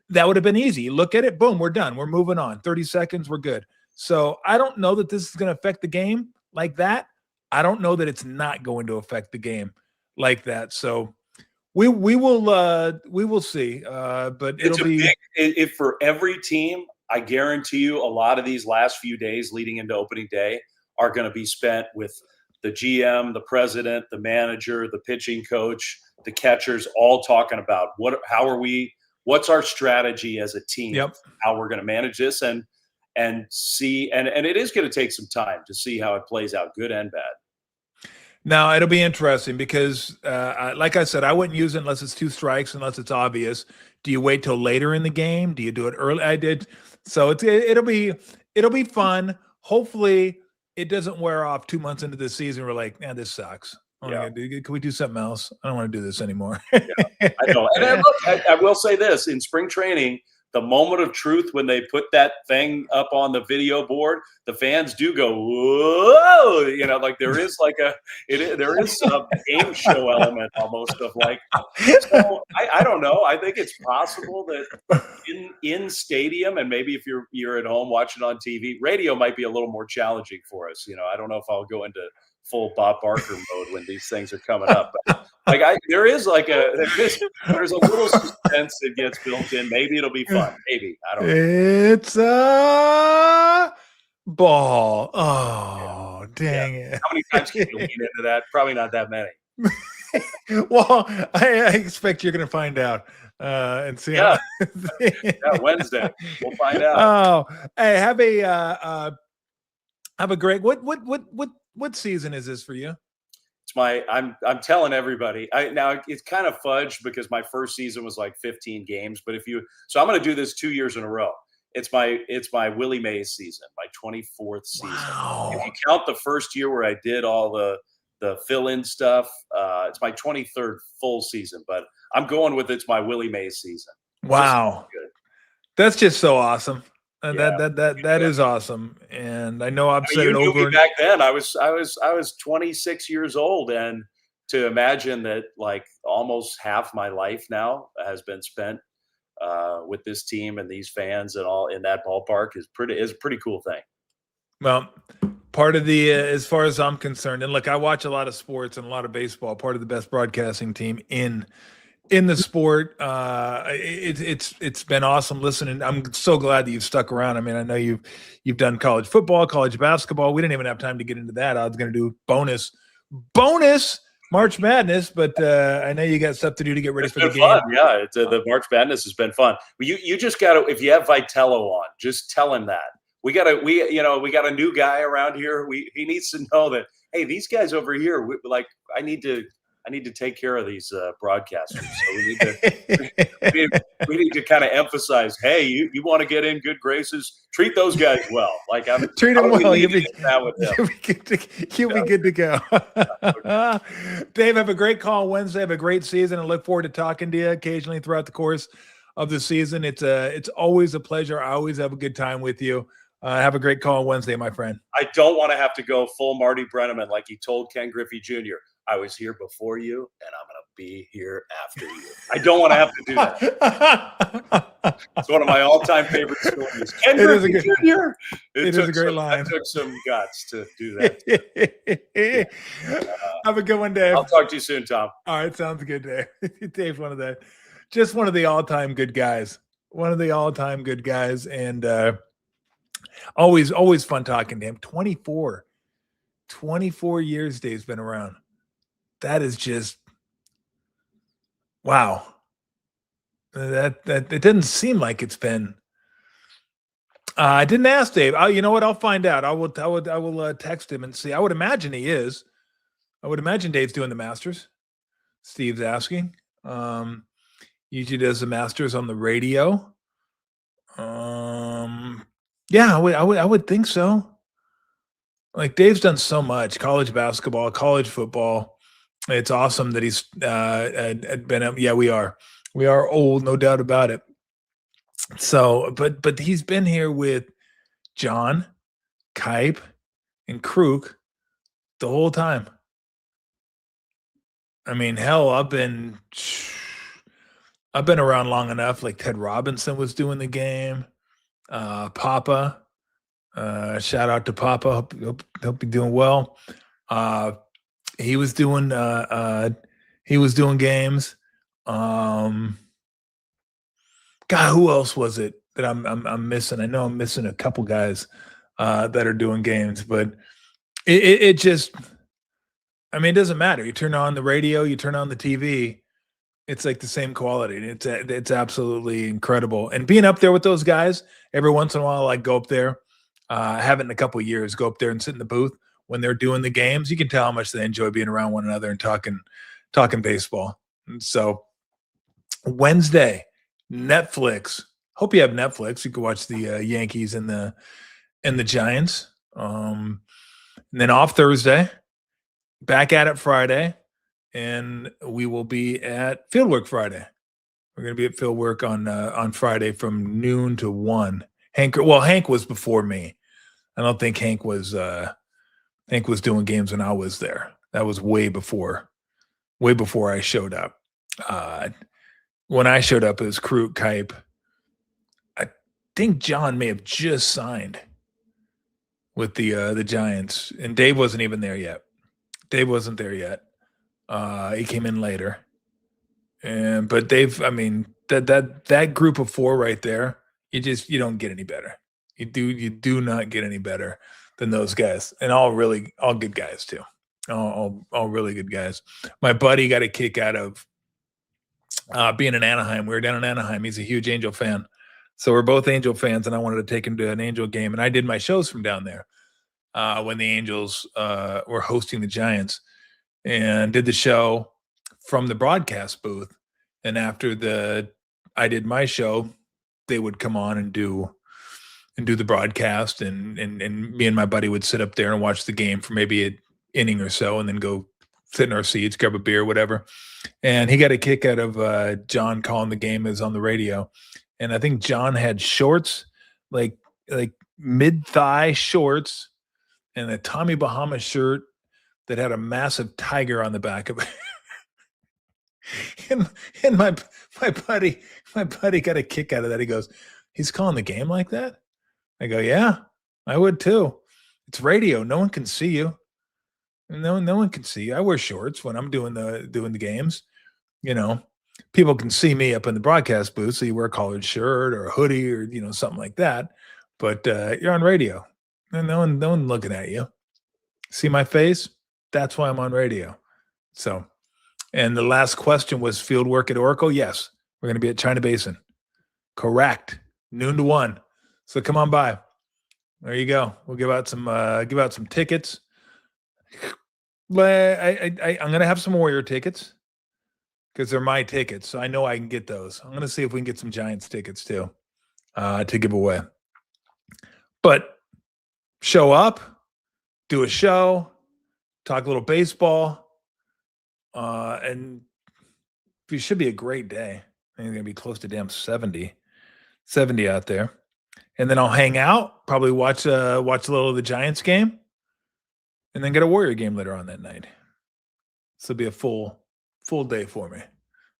That would have been easy. Look at it, boom, we're done. We're moving on. 30 seconds, we're good. So I don't know that this is going to affect the game like that. I don't know that it's not going to affect the game like that. So we will see. But it'll be if for every team, I guarantee you a lot of these last few days leading into opening day are going to be spent with the GM, the president, the manager, the pitching coach, the catchers, all talking about what's our strategy as a team, how we're going to manage this and see. And it is going to take some time to see how it plays out, good and bad. Now, it'll be interesting because, like I said, I wouldn't use it unless it's 2 strikes, unless it's obvious. Do you wait till later in the game? Do you do it early? I did. So it'll be fun. Hopefully, it doesn't wear off 2 months into the season. We're like, man, this sucks. Can we do something else? I don't want to do this anymore. I know. And I will say this: in spring training, the moment of truth when they put that thing up on the video board, the fans do go, whoa, like there is like there is a game show element almost of like, so I don't know. I think it's possible that in stadium, and maybe if you're at home watching on TV, radio might be a little more challenging for us. I don't know if I'll go into full Bob Barker mode when these things are coming up. But like there's a little suspense that gets built in. Maybe it'll be fun. Maybe. I don't know. It's a ball. Oh, dang it. How many times can you lean into that? Probably not that many. Well, I expect you're going to find out and see. Yeah. Wednesday. We'll find out. Oh, hey, have a great, what season is this for you? It's I'm telling everybody. Now it's kind of fudged because my first season was like 15 games, but so I'm going to do this 2 years in a row. It's my Willie Mays season, my 24th season. Wow. If you count the first year where I did all the fill-in stuff, it's my 23rd full season, but I'm going with it's my Willie Mays season. Wow. That's just so awesome. Yeah. That is awesome. And I know I've said it you over. Knew me back then, I was 26 years old, and to imagine that like almost half my life now has been spent with this team and these fans and all in that ballpark is a pretty cool thing. Well, part of the, as far as I'm concerned, and look, I watch a lot of sports and a lot of baseball. Part of the best broadcasting team in the sport. It's been awesome listening. I'm so glad that you've stuck around. I mean, I know you've done college football, college basketball. We didn't even have time to get into that. I was going to do bonus March Madness, but I know you got stuff to do to get ready for the game. Fun. Yeah, the March Madness has been fun. You just got to, if you have Vitello on, just tell him that. We got a new guy around here. He needs to know that, hey, these guys over here, I need to take care of these broadcasters. So we need to kind of emphasize, hey, you want to get in good graces, treat those guys well. Like treat them well. You'll be good to go. Dave, have a great call Wednesday. Have a great season, and look forward to talking to you occasionally throughout the course of the season. It's always a pleasure. I always have a good time with you. Have a great call Wednesday, my friend. I don't want to have to go full Marty Brennaman like he told Ken Griffey Jr. I was here before you, and I'm going to be here after you. I don't want to have to do that. It's one of my all-time favorite stories. Ken Griffey Jr. It is a great line. It took some guts to do that. Have a good one, Dave. I'll talk to you soon, Tom. All right, sounds good, Dave. Dave's one of the all-time good guys. One of the all-time good guys, and always fun talking to him. 24 years Dave's been around. That is just wow. That it doesn't seem like it's been. I didn't ask Dave. You know what? I'll find out. I will text him and see. I would imagine he is. I would imagine Dave's doing the Masters. Steve's asking. Usually does the Masters on the radio. Yeah, I would think so. Like Dave's done so much: college basketball, college football. It's awesome that he's been. Yeah, we are old, no doubt about it. So, but he's been here with John, Kipe, and Kruk the whole time. I mean, hell, I've been around long enough. Like Ted Robinson was doing the game. Papa, shout out to Papa. Hope you're doing well. He was doing games. God, who else was it that I'm missing? I know I'm missing a couple guys that are doing games, but it just, I mean, it doesn't matter. You turn on the radio, you turn on the TV, it's like the same quality. It's absolutely incredible. And being up there with those guys, every once in a while, I go up there. I haven't in a couple of years. Go up there and sit in the booth when they're doing the games. You can tell how much they enjoy being around one another and talking baseball. And so Wednesday, Netflix. Hope you have Netflix. You can watch the Yankees and the Giants. And then off Thursday, back at it Friday, and we will be at Fieldwork Friday. We're going to be at Phil Work on Friday from noon to 1. Hank was before me. I don't think Hank was doing games when I was there. That was way before I showed up. When I showed up, it was Krug, Kipe. I think John may have just signed with the Giants, and Dave wasn't even there yet. Dave wasn't there yet. He came in later, but that group of 4 right there, you don't get any better. You do not get any better than those guys, and all good guys too. All really good guys. My buddy got a kick out of being in Anaheim. We were down in Anaheim. He's a huge Angel fan. So we're both Angel fans, and I wanted to take him to an Angel game. And I did my shows from down there when the Angels were hosting the Giants, and did the show from the broadcast booth. And after I did my show, they would come on and do the broadcast, and me and my buddy would sit up there and watch the game for maybe an inning or so, and then go sit in our seats, grab a beer, whatever. And he got a kick out of John calling the game as on the radio. And I think John had shorts, like mid-thigh shorts, and a Tommy Bahama shirt that had a massive tiger on the back of it. and my buddy got a kick out of that. He goes, "He's calling the game like that?" I go, "Yeah, I would too. It's radio. No one can see you. No one can see you. I wear shorts when I'm doing the games. People can see me up in the broadcast booth, so you wear a collared shirt or a hoodie or something like that. But you're on radio, and no one looking at you. See my face? That's why I'm on radio." So, and the last question was field work at Oracle. Yes, we're going to be at China Basin. Correct. Noon to 1. So come on by. There you go. We'll give out some tickets. I'm going to have some Warrior tickets because they're my tickets, so I know I can get those. I'm going to see if we can get some Giants tickets too to give away. But show up, do a show, talk a little baseball, and it should be a great day. I think it's going to be close to damn 70 out there. And then I'll hang out, probably watch a little of the Giants game, and then get a Warrior game later on that night. So it'll be a full day for me.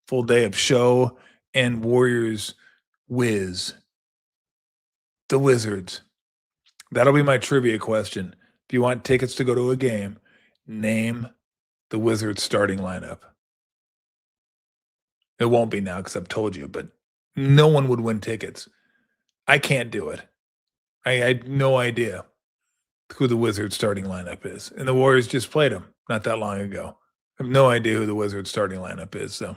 Full day of show and Warriors whiz. The Wizards. That'll be my trivia question. If you want tickets to go to a game, name the Wizards starting lineup. It won't be now because I've told you, but no one would win tickets. I can't do it. I had no idea who the Wizards starting lineup is. And the Warriors just played them not that long ago. I have no idea who the Wizards starting lineup is. So,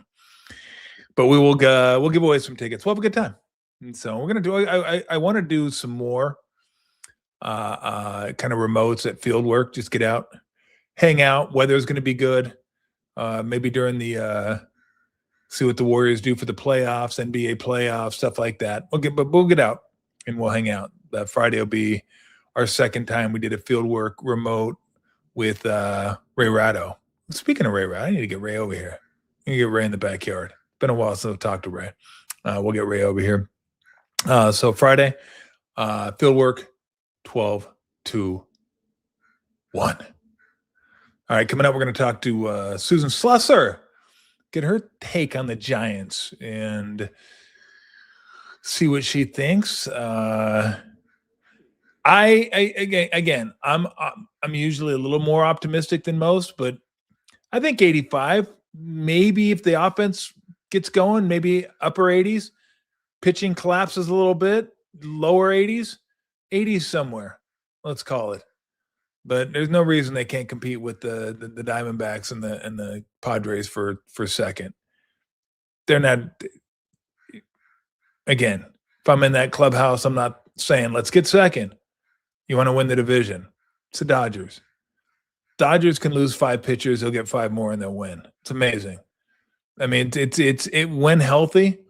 but we'll give away some tickets. We'll have a good time. And so we're going to do, I want to do some more kind of remotes at field work. Just get out, hang out. Weather's going to be good. Maybe during the, see what the Warriors do for the playoffs, NBA playoffs, stuff like that. We'll get out and we'll hang out. That Friday will be our second time we did a field work remote with Ray Ratto. Speaking of Ray Ratto, I need to get Ray over here. I need to get Ray in the backyard. Been a while since I've talked to Ray. We'll get Ray over here. So Friday, field work, 12 to 1. All right, coming up, we're going to talk to Susan Slusser. Get her take on the Giants and see what she thinks. I'm usually a little more optimistic than most, but I think 85. Maybe if the offense gets going, maybe upper 80s. Pitching collapses a little bit, lower 80s, 80s somewhere. Let's call it. But there's no reason they can't compete with the Diamondbacks and the Padres for second. They're not. Again, if I'm in that clubhouse, I'm not saying let's get second. You want to win the division. It's the Dodgers. Dodgers can lose 5 pitchers, they'll get 5 more and they'll win. It's amazing. I mean, it's when healthy,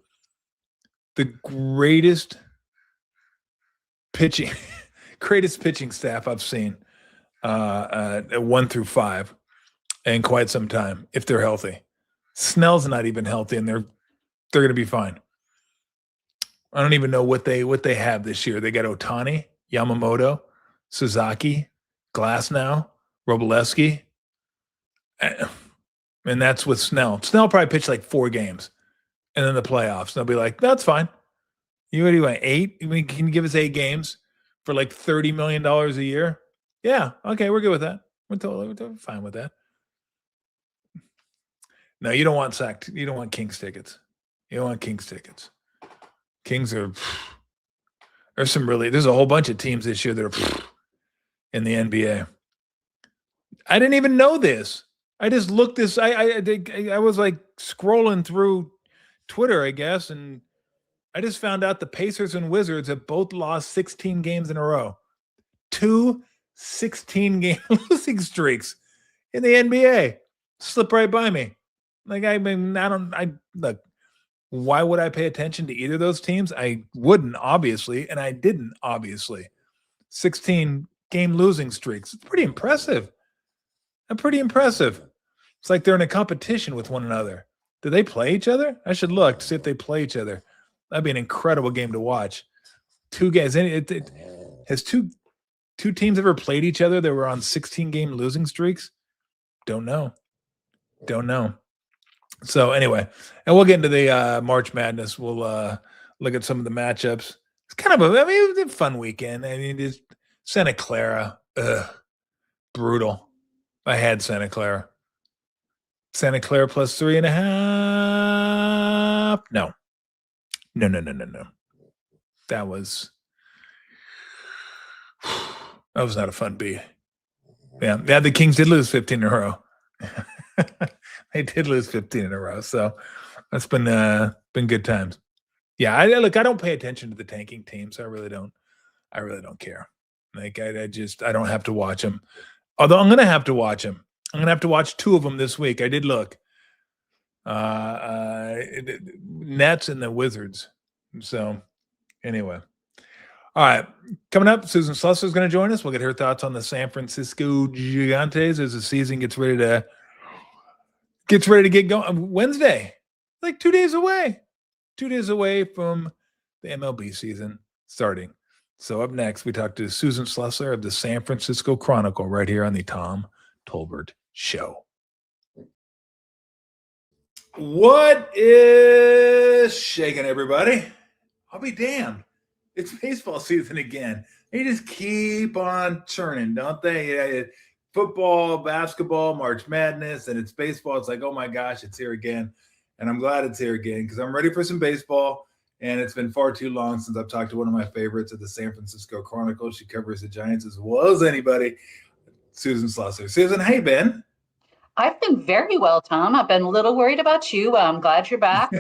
the greatest pitching staff I've seen. 1 through 5 in quite some time if they're healthy. Snell's not even healthy, and they're They're going to be fine. I don't even know what they have this year. They got Ohtani, Yamamoto, Suzaki, Glasnow, Robleski, and that's with Snell. Snell probably pitched like 4 games, and then the playoffs. They'll be like, "That's fine. You what do you want? 8? I mean, can you give us 8 games for like $30 million a year? Yeah, okay, we're good with that. We're totally fine with that." No, you don't want sacked. You don't want Kings tickets. You don't want Kings tickets. Kings are. There's a whole bunch of teams this year that are in the NBA. I didn't even know this. I just looked this. I was like scrolling through Twitter, I guess, and I just found out the Pacers and Wizards have both lost 16 games in a row. 2 16-game losing streaks in the NBA. Slip right by me. Like, I mean, look, why would I pay attention to either of those teams? I wouldn't, obviously, and I didn't, obviously. 16-game losing streaks. It's pretty impressive. Pretty impressive. It's like they're in a competition with one another. Do they play each other? I should look to see if they play each other. That'd be an incredible game to watch. 2 games. Has two teams ever played each other that were on 16-game losing streaks? Don't know. So anyway, and we'll get into the March Madness. We'll look at some of the matchups. It's kind of it was a fun weekend. I mean, it's Santa Clara. Brutal. I had Santa Clara. Santa Clara plus 3.5. No. That was not a fun beat. Yeah, the Kings did lose 15 in a row. They did lose 15 in a row, so that's been good times. Yeah, I don't pay attention to the tanking teams. I really don't care. Like I don't have to watch them. Although I'm gonna have to watch them. I'm gonna have to watch 2 of them this week. I did look. Nets and the Wizards. So anyway. All right. Coming up, Susan Slusser is going to join us. We'll get her thoughts on the San Francisco Gigantes as the season gets ready to get going. Wednesday, like 2 days away. 2 days away from the MLB season starting. So up next, we talk to Susan Slusser of the San Francisco Chronicle right here on the Tom Tolbert Show. What is shaking, everybody? I'll be damned. It's baseball season again. They just keep on churning, don't they? Yeah, football, basketball, March Madness, and it's baseball. It's like, oh my gosh, it's here again. And I'm glad it's here again because I'm ready for some baseball. And it's been far too long since I've talked to one of my favorites at the San Francisco Chronicle. She covers the Giants as well as anybody, Susan Slusser. Susan, hey, Ben. I've been very well, Tom. I've been a little worried about you. I'm glad you're back.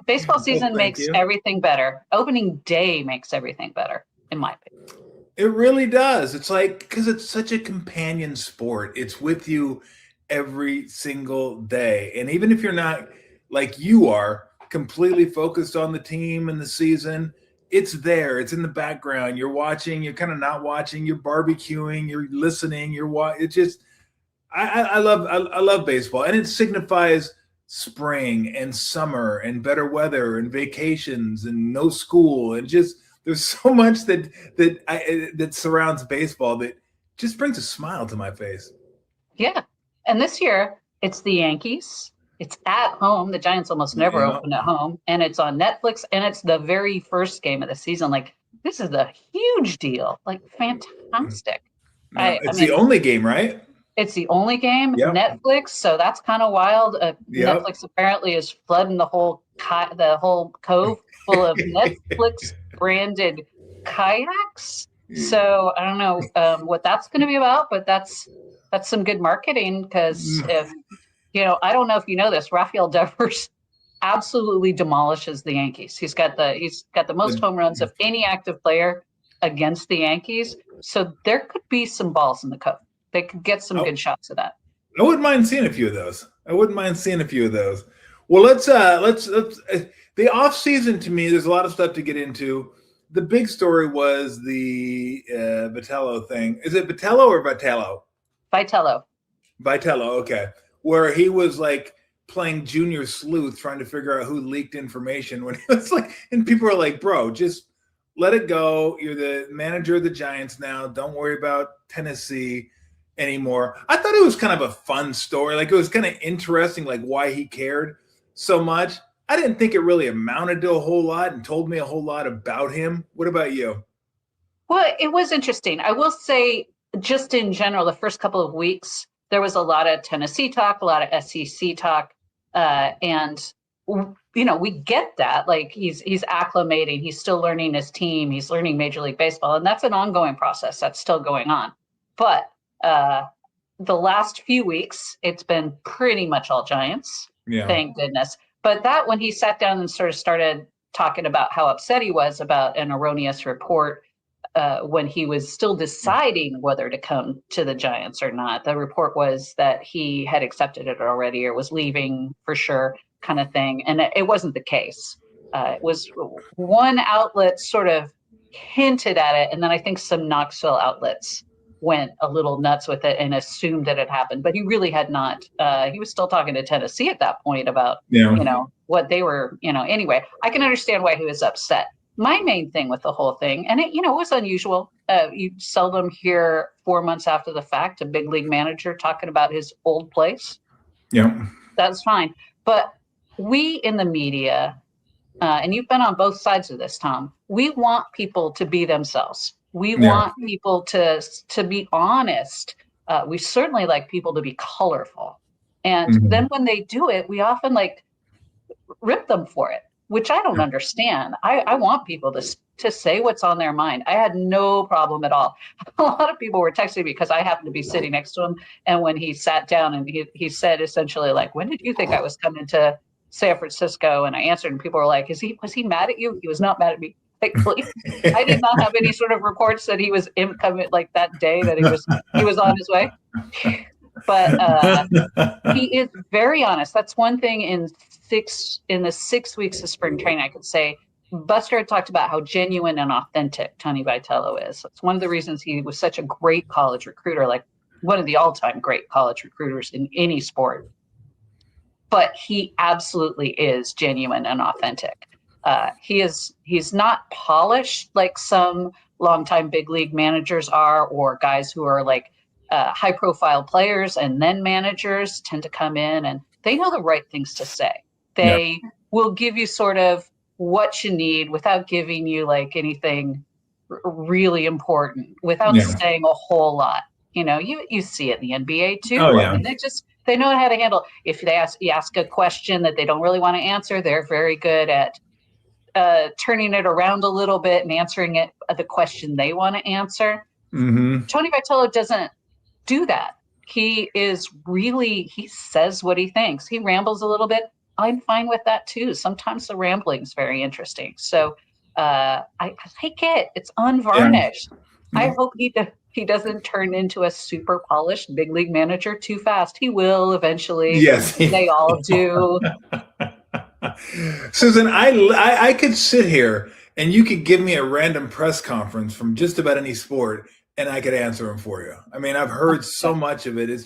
Baseball season makes everything better. Opening day makes everything better, in my opinion. It really does. It's like, because it's such a companion sport. It's with you every single day. And even if you're not, like you are, completely focused on the team and the season, it's there. It's in the background. You're watching. You're kind of not watching. You're barbecuing. You're listening. It's just, I love baseball, and it signifies spring and summer and better weather and vacations and no school, and just there's so much that surrounds baseball that just brings a smile to my face. Yeah, and this year it's the Yankees. It's at home. The Giants almost never open at home, and it's on Netflix, and it's the very first game of the season. Like, this is a huge deal. Like, fantastic. It's the only game, right? It's the only game. Yep. Netflix, so that's kind of wild. Netflix apparently is flooding the whole cove full of Netflix branded kayaks. So I don't know what that's going to be about, but that's some good marketing because if I don't know if you know this, Rafael Devers absolutely demolishes the Yankees. He's got the most home runs of any active player against the Yankees. So there could be some balls in the cove. They could get some good shots of that. I wouldn't mind seeing a few of those. Well, let's the off season to me, there's a lot of stuff to get into. The big story was the Vitello thing. Is it Vitello or Vitello? Vitello. Okay. Where he was like playing junior sleuth trying to figure out who leaked information when it's like, and people are like, bro, just let it go. You're the manager of the Giants now. Don't worry about Tennessee anymore. I thought it was kind of a fun story. Like, it was kind of interesting, like why he cared so much. I didn't think it really amounted to a whole lot and told me a whole lot about him. What about you? Well, it was interesting. I will say, just in general, the first couple of weeks, there was a lot of Tennessee talk, a lot of SEC talk. And, we get that. Like, he's acclimating. He's still learning his team. He's learning Major League Baseball. And that's an ongoing process. That's still going on. But the last few weeks, it's been pretty much all Giants. Yeah. Thank goodness. But that, when he sat down and sort of started talking about how upset he was about an erroneous report, when he was still deciding whether to come to the Giants or not. The report was that he had accepted it already or was leaving for sure, kind of thing. And it wasn't the case. It was one outlet sort of hinted at it. And then I think some Knoxville outlets went a little nuts with it and assumed that it happened. But he really had not. He was still talking to Tennessee at that point about, what they were, Anyway, I can understand why he was upset. My main thing with the whole thing, and it was unusual. You seldom hear 4 months after the fact a big league manager talking about his old place. Yeah, that's fine. But we in the media, and you've been on both sides of this, Tom. We want people to be themselves. We want people to be honest. We certainly like people to be colorful, and then when they do it, we often rip them for it, which I don't understand. I want people to say what's on their mind. I had no problem at all. A lot of people were texting me because I happened to be sitting next to him. And when he sat down and he said essentially, like, when did you think I was coming to San Francisco? And I answered, and people were like, was he mad at you? He was not mad at me. Thankfully, I did not have any sort of reports that he was coming that day that he was on his way. But he is very honest. That's one thing in the 6 weeks of spring training, I could say. Buster had talked about how genuine and authentic Tony Vitello is. It's one of the reasons he was such a great college recruiter, like one of the all-time great college recruiters in any sport. But he absolutely is genuine and authentic. He's not polished like some longtime big league managers are, or guys who are high profile players and then managers tend to come in and they know the right things to say. They will give you sort of what you need without giving you anything really important, without saying a whole lot. You see it in the NBA too. Oh, yeah. I mean, they know how to handle. If you ask a question that they don't really want to answer, they're very good at turning it around a little bit and answering the question they want to answer. Mm-hmm. Tony Vitello doesn't do that. He says what he thinks. He rambles a little bit. I'm fine with that too. Sometimes the rambling is very interesting. So I like it. It's unvarnished. Yeah. I hope he doesn't turn into a super polished big league manager too fast. He will eventually. Yes, they all do. Susan, I could sit here and you could give me a random press conference from just about any sport and I could answer them for you. I mean, I've heard so much of it. It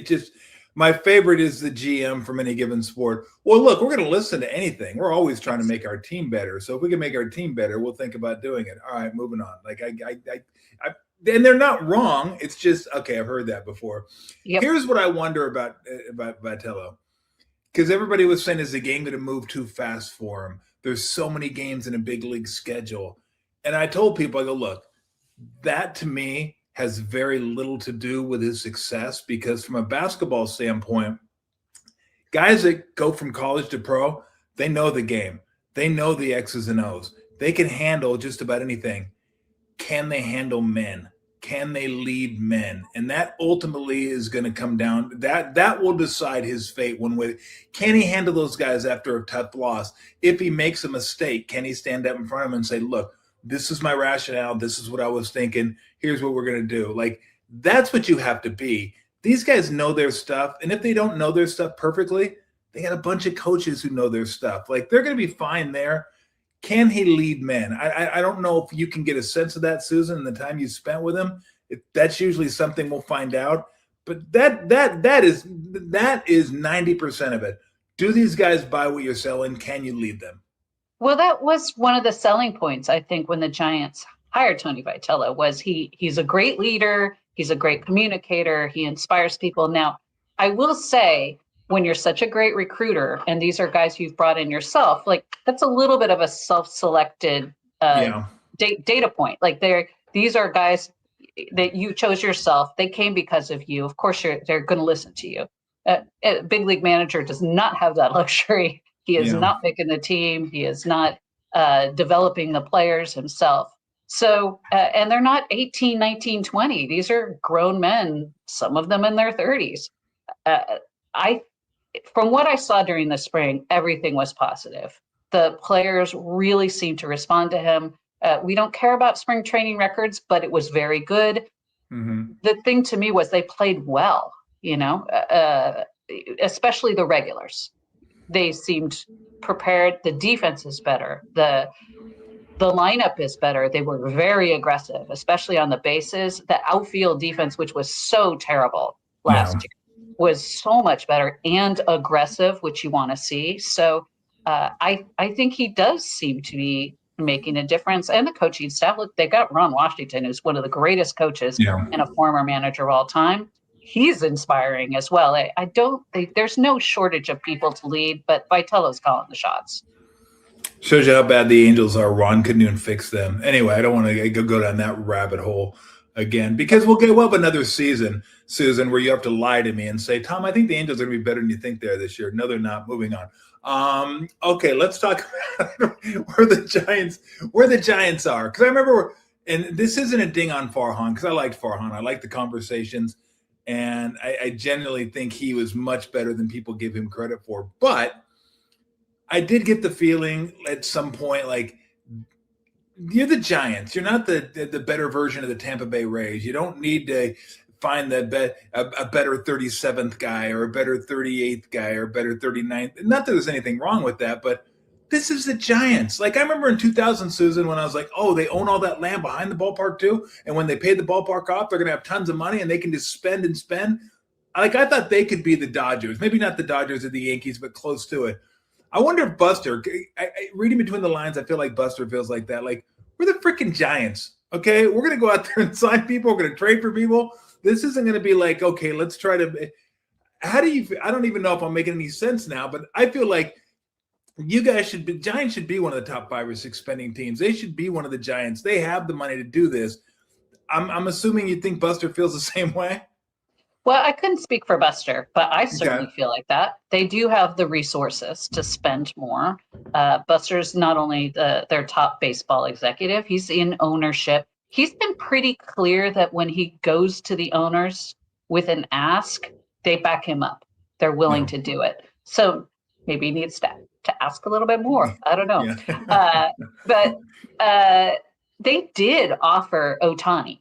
just, my favorite is the GM from any given sport. Well, look, we're going to listen to anything. We're always trying to make our team better. So if we can make our team better, we'll think about doing it. All right, moving on. And they're not wrong. It's just, okay, I've heard that before. Yep. Here's what I wonder about Vitello. Because everybody was saying, is the game going to move too fast for him? There's so many games in a big league schedule. And I told people, I go, look, that to me has very little to do with his success, because from a basketball standpoint, guys that go from college to pro, they know the game. They know the X's and O's. They can handle just about anything. Can they handle men? Can they lead men? And that ultimately is going to come down. That will decide his fate one way. Can he handle those guys after a tough loss? If he makes a mistake, can he stand up in front of them and say, look, this is my rationale. This is what I was thinking. Here's what we're going to do. That's what you have to be. These guys know their stuff. And if they don't know their stuff perfectly, they got a bunch of coaches who know their stuff. They're going to be fine there. Can he lead men? I don't know if you can get a sense of that, Susan, in the time you spent with him. That's usually something we'll find out. But that is 90% of it. Do these guys buy what you're selling? Can you lead them? Well, that was one of the selling points, I think, when the Giants hired Tony Vitello, was he's a great leader. He's a great communicator. He inspires people. Now, I will say, when you're such a great recruiter, and these are guys you've brought in yourself, like that's a little bit of a self-selected data point. Like these are guys that you chose yourself. They came because of you. Of course, they're going to listen to you. A big league manager does not have that luxury. He is not picking the team. He is not developing the players himself. So, and they're not 18, 19, 20. These are grown men, some of them in their 30s. From what I saw during the spring, everything was positive. The players really seemed to respond to him. We don't care about spring training records, but it was very good. Mm-hmm. The thing to me was they played well, especially the regulars. They seemed prepared. The defense is better. The lineup is better. They were very aggressive, especially on the bases. The outfield defense, which was so terrible last year, was so much better and aggressive, which you want to see. So I think he does seem to be making a difference. And the coaching staff, look, they got Ron Washington, who's one of the greatest coaches and a former manager of all time. He's inspiring as well. I don't think there's no shortage of people to lead, but Vitello's calling the shots. Shows you how bad the Angels are. Ron couldn't even fix them. Anyway, I don't want to go down that rabbit hole again, because we'll get another season, Susan, where you have to lie to me and say, Tom, I think the Angels are going to be better than you think they are this year. No, they're not. Moving on. Okay, let's talk about where the Giants are. Because I remember, and this isn't a ding on Farhan, because I liked Farhan. I liked the conversations, and I genuinely think he was much better than people give him credit for. But I did get the feeling at some point, like, you're the Giants. You're not the better version of the Tampa Bay Rays. You don't need to find a better 37th guy or a better 38th guy or a better 39th. Not that there's anything wrong with that, but this is the Giants. Like, I remember in 2000, Susan, when I was like, oh, they own all that land behind the ballpark too, and when they pay the ballpark off, they're going to have tons of money and they can just spend and spend. Like, I thought they could be the Dodgers. Maybe not the Dodgers or the Yankees, but close to it. I wonder if Buster, reading between the lines, I feel like Buster feels like that. Like, we're the freaking Giants, okay? We're going to go out there and sign people. We're going to trade for people. This isn't going to be like, okay, let's try to – I don't even know if I'm making any sense now, but I feel like you guys Giants should be one of the top 5 or 6 spending teams. They should be one of the Giants. They have the money to do this. I'm assuming you think Buster feels the same way? Well, I couldn't speak for Buster, but I certainly feel like that. They do have the resources to spend more. Buster's not only their top baseball executive, he's in ownership. He's been pretty clear that when he goes to the owners with an ask, they back him up. They're willing to do it. So maybe he needs to ask a little bit more. I don't know. But they did offer Ohtani,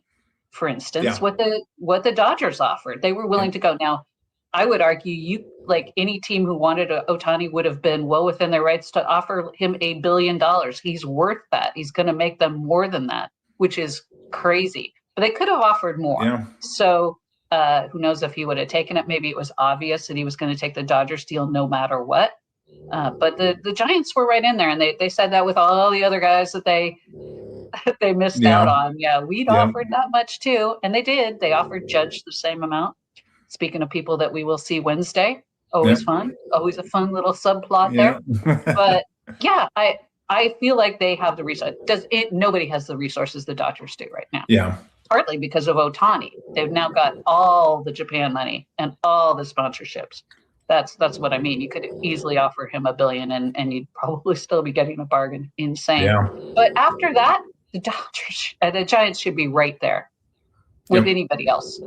for instance, what the Dodgers offered. They were willing to go. Now, I would argue any team who wanted Ohtani would have been well within their rights to offer him $1 billion. He's worth that. He's going to make them more than that, which is crazy. But they could have offered more. Yeah. So who knows if he would have taken it. Maybe it was obvious that he was going to take the Dodgers deal no matter what. But the Giants were right in there, and they said that with all the other guys that they missed out on. Yeah, we'd offered that much too. And they did. They offered Judge the same amount. Speaking of people that we will see Wednesday, always fun. Always a fun little subplot there. But yeah, I feel like they have the resources. Nobody has the resources the Dodgers do right now. Yeah. Partly because of Ohtani. They've now got all the Japan money and all the sponsorships. That's what I mean. You could easily offer him $1 billion and you'd probably still be getting a bargain. Insane. Yeah. But after that, the Giants should be right there with anybody else.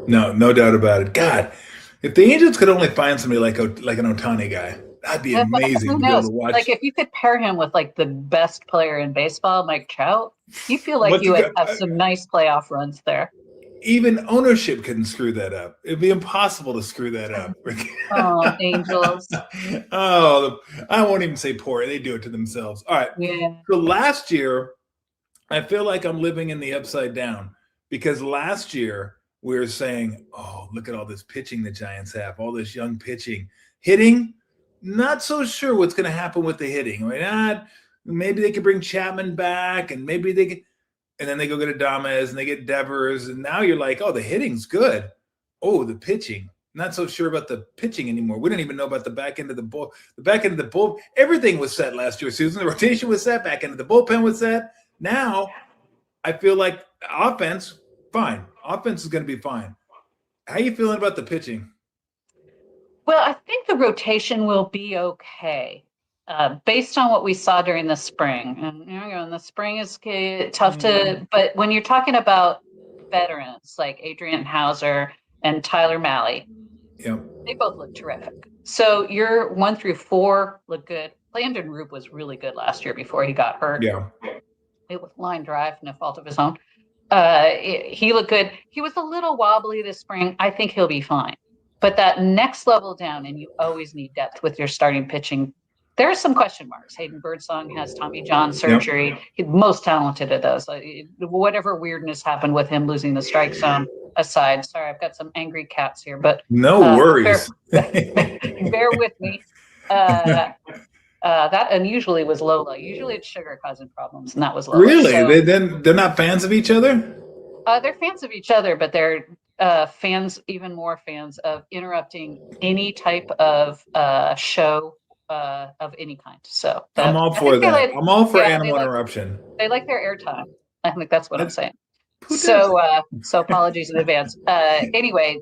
No doubt about it. God, if the Angels could only find somebody like an Ohtani guy, that'd be amazing to be able to watch. Like, if you could pair him with the best player in baseball, Mike Trout, you feel like you would have some nice playoff runs there. Even ownership couldn't screw that up. It'd be impossible to screw that up. Oh, Angels. Oh, I won't even say poor. They do it to themselves. All right. Yeah. So last year, I feel like I'm living in the upside down, because last year we were saying, oh, look at all this pitching the Giants have, all this young pitching. Hitting, Not so sure what's going to happen with the hitting. Maybe they could bring Chapman back, and maybe they could, and then they go get Adames and they get Devers, and now you're like, oh, the hitting's good. Oh, the pitching. Not so sure about the pitching anymore. We didn't even know about the back end of the bull. The back end of the bull. Everything was set last year, Susan. The rotation was set. Back end of the bullpen was set. Now, I feel like offense, fine. Offense is going to be fine. How are you feeling about the pitching? Well, I think the rotation will be okay, based on what we saw during the spring. And the spring is tough to, but when you're talking about veterans like Adrian Hauser and Tyler Mahle, they both look terrific. So your 1 through 4 look good. Landon Roop was really good last year before he got hurt. Yeah. It was line drive, no fault of his own. He looked good. He was a little wobbly this spring. I think he'll be fine. But that next level down, and you always need depth with your starting pitching. There are some question marks. Hayden Birdsong has Tommy John surgery. Yep. He's most talented at those. Whatever weirdness happened with him losing the strike zone aside. Sorry, I've got some angry cats here, but no worries. Bear with me. That unusually was Lola. Usually it's sugar causing problems, and that was Lola. Really? So, they're not fans of each other? They're fans of each other, but they're even more fans of interrupting any type of show of any kind. So I'm all for that. I'm all for animal interruption. They like their airtime. I think that's what I'm saying. So apologies in advance. Anyway,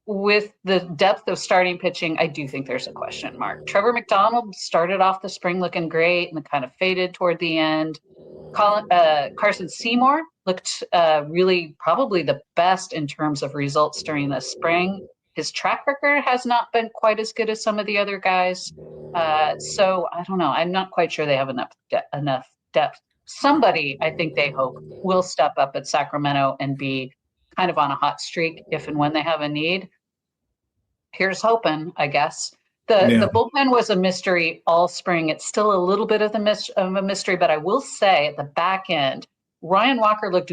with the depth of starting pitching, I do think there's a question mark. Trevor McDonald started off the spring looking great and kind of faded toward the end. Carson Seymour looked really probably the best in terms of results during the spring. His track record has not been quite as good as some of the other guys. So I don't know. I'm not quite sure they have enough depth. Somebody, I think they hope, will step up at Sacramento and be kind of on a hot streak if and when they have a need. Here's hoping, I guess. The bullpen was a mystery all spring. It's still a little bit of a mystery, but I will say at the back end, Ryan Walker looked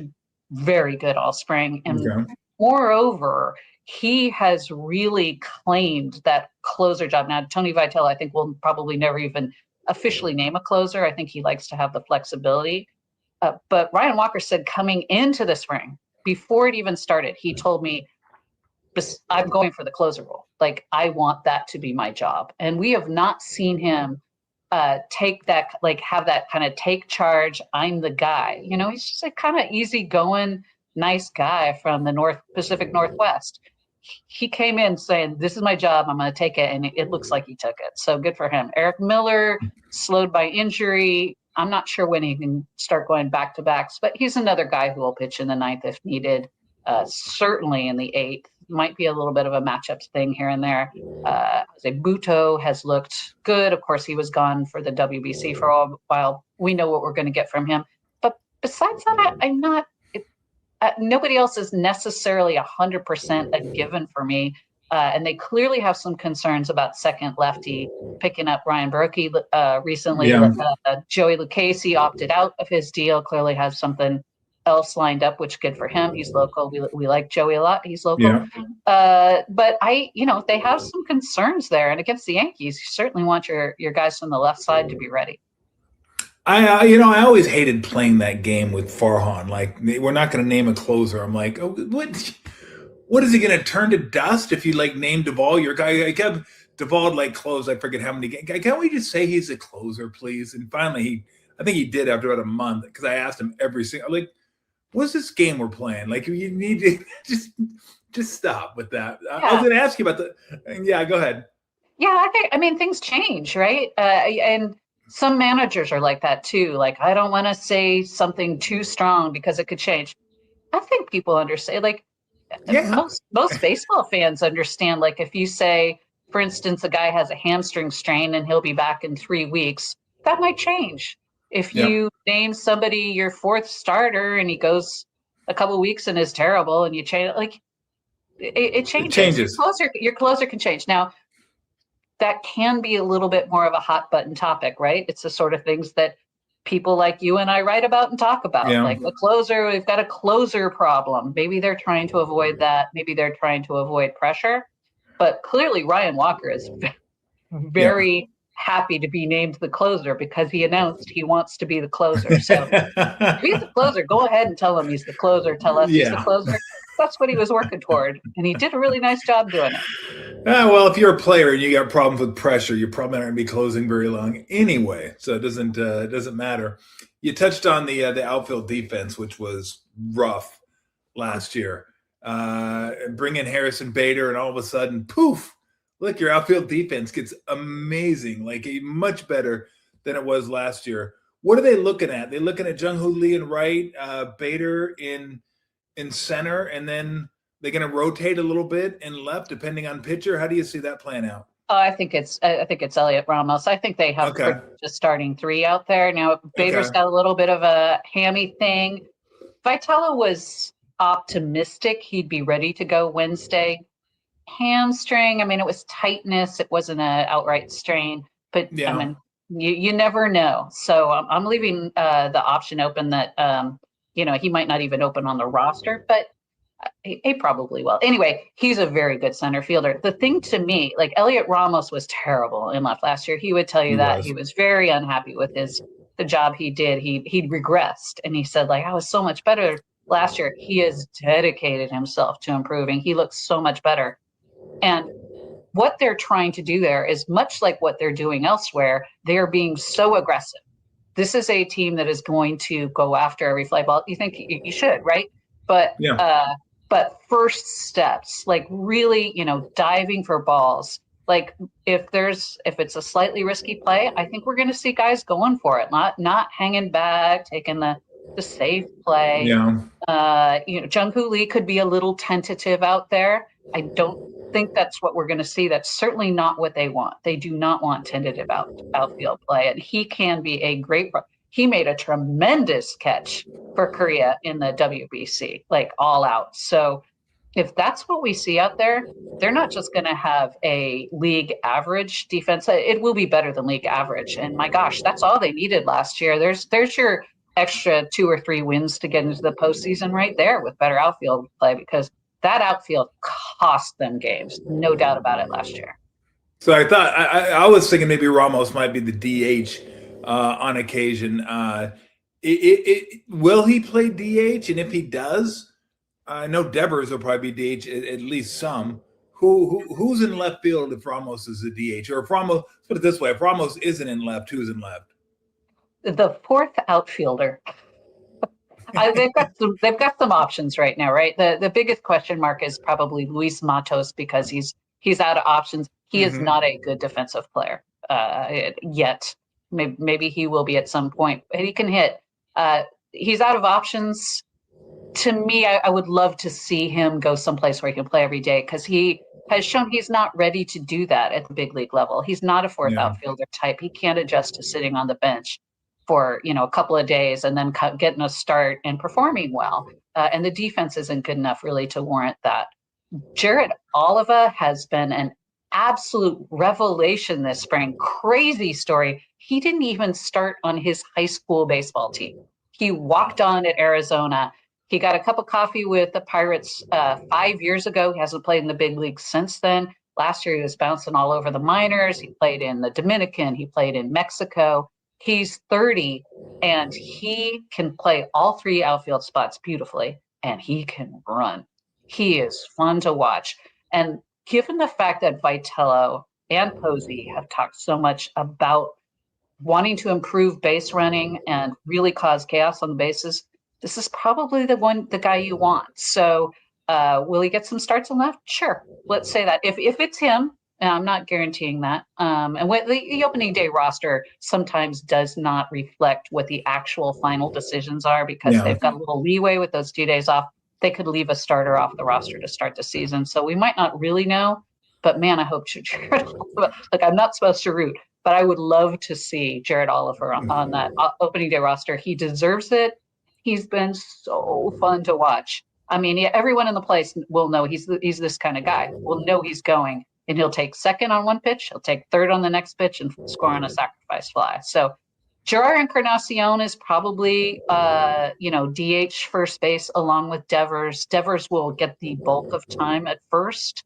very good all spring. And moreover, he has really claimed that closer job. Now, Tony Vitello, I think, will probably never even officially name a closer. I think he likes to have the flexibility. But Ryan Walker said coming into the spring, before it even started, he told me, I'm going for the closer role. Like, I want that to be my job. And we have not seen him take that, like, have that kind of take charge. I'm the guy. He's just a kind of easygoing, nice guy from the Pacific Northwest. He came in saying, this is my job. I'm going to take it. And it looks like he took it. So good for him. Eric Miller, slowed by injury. I'm not sure when he can start going back-to-backs, but he's another guy who will pitch in the 9th if needed. Certainly in the 8th. Might be a little bit of a matchups thing here and there. Jose Buto has looked good. Of course, he was gone for the WBC for a while. We know what we're going to get from him. But besides that, I'm not nobody else is necessarily 100% a given for me. And they clearly have some concerns about second lefty picking up Ryan Berkey recently. Joey Lucchesi opted out of his deal, clearly has something else lined up, which good for him. He's local. We like Joey a lot. He's local. But they have some concerns there. And against the Yankees, you certainly want your guys from the left side to be ready. I always hated playing that game with Farhan. Like, we're not going to name a closer. I'm like, oh, what is he going to turn to dust if you name Duvall your guy? I kept Duvall closed. I forget how many games. Can't we just say he's a closer, please? And finally, I think he did after about a month, because I asked him every single what's this game we're playing? You need to just stop with that. Yeah. I was going to ask you about go ahead. Yeah, I think things change, right? And some managers are like that too. I don't want to say something too strong because it could change. I think people understand. Most baseball fans understand. If you say, for instance, a guy has a hamstring strain and he'll be back in 3 weeks, that might change. If you name somebody your 4th starter and he goes a couple of weeks and is terrible, and you change, it changes. It changes. Your closer can change. Now, that can be a little bit more of a hot button topic, right? It's the sort of things that people like you and I write about and talk about. The closer, we've got a closer problem. Maybe they're trying to avoid that. Maybe they're trying to avoid pressure. But clearly, Ryan Walker is very happy to be named the closer because he announced he wants to be the closer. So if he's the closer, go ahead and tell him he's the closer. Tell us he's the closer. That's what he was working toward, and he did a really nice job doing it. Well, if you're a player and you got problems with pressure, you're probably not going to be closing very long anyway, so it doesn't matter. You touched on the outfield defense, which was rough last year. Bring in Harrison Bader, and all of a sudden, poof! Look, your outfield defense gets amazing, like much better than it was last year. What are they looking at? They're looking at Jung-Hoo Lee in right, Bader in center, and then they're going to rotate a little bit in left, depending on pitcher. How do you see that playing out? I think it's Elliot Ramos. I think they have just starting 3 out there now. Bader's got a little bit of a hammy thing. Vitello was optimistic he'd be ready to go Wednesday. Hamstring, I mean, it was tightness. It wasn't an outright strain, but I mean, you never know. So I'm leaving the option open that he might not even open on the roster, but he probably will. Anyway, he's a very good center fielder. The thing to me, like Elliot Ramos was terrible in left last year. He would tell you he was very unhappy with the job he did. He'd regressed, and he said, like, I was so much better last year. He has dedicated himself to improving. He looks so much better. And what they're trying to do there is much like what they're doing elsewhere. They're being so aggressive. This is a team that is going to go after every fly ball. You think you should, right? But first steps, like really, diving for balls. Like if it's a slightly risky play, I think we're going to see guys going for it, not hanging back, taking the safe play. Jung-Hoo Lee could be a little tentative out there. I don't think that's what we're going to see. That's certainly not what they want. They do not want tentative outfield play, and he can be a great. He made a tremendous catch for Korea in the WBC, like all out. So if that's what we see out there, they're not just going to have a league average defense. It will be better than league average. And my gosh, that's all they needed last year. There's your extra 2 or 3 wins to get into the postseason right there with better outfield play, because that outfield cost them games, no doubt about it last year. So I thought I was thinking maybe Ramos might be the DH on occasion. Will he play DH? And if he does, I know Devers will probably be DH at least some. Who's in left field if Ramos is a DH? Or if Ramos, let's put it this way, if Ramos isn't in left, who's in left? The 4th outfielder. They've got some options right now, right? The biggest question mark is probably Luis Matos, because he's out of options. He is not a good defensive player yet. Maybe he will be at some point. But he can hit. He's out of options. To me, I would love to see him go someplace where he can play every day, because he has shown he's not ready to do that at the big league level. He's not a 4th outfielder type. He can't adjust to sitting on the bench for a couple of days and then getting a start and performing well. And the defense isn't good enough really to warrant that. Jared Oliva has been an absolute revelation this spring. Crazy story. He didn't even start on his high school baseball team. He walked on at Arizona. He got a cup of coffee with the Pirates 5 years ago. He hasn't played in the big leagues since then. Last year, he was bouncing all over the minors. He played in the Dominican. He played in Mexico. He's 30, and he can play all 3 outfield spots beautifully, and he can run. He is fun to watch. And given the fact that Vitello and Posey have talked so much about wanting to improve base running and really cause chaos on the bases, this is probably the guy you want. So will he get some starts on left? Sure. Let's say that. If it's him, and I'm not guaranteeing that. And what the opening day roster sometimes does not reflect what the actual final decisions are, because they've got a little leeway with those 2 days off. They could leave a starter off the roster to start the season. So we might not really know, but man, I hope Jared Oliver, like I'm not supposed to root, but I would love to see Jared Oliver on that opening day roster. He deserves it. He's been so fun to watch. I mean, everyone in the place will know he's this kind of guy. Will know he's going. And he'll take second on one pitch, he'll take third on the next pitch, and score on a sacrifice fly. So Gerard Encarnacion is probably, DH first base along with Devers. Devers will get the bulk of time at first,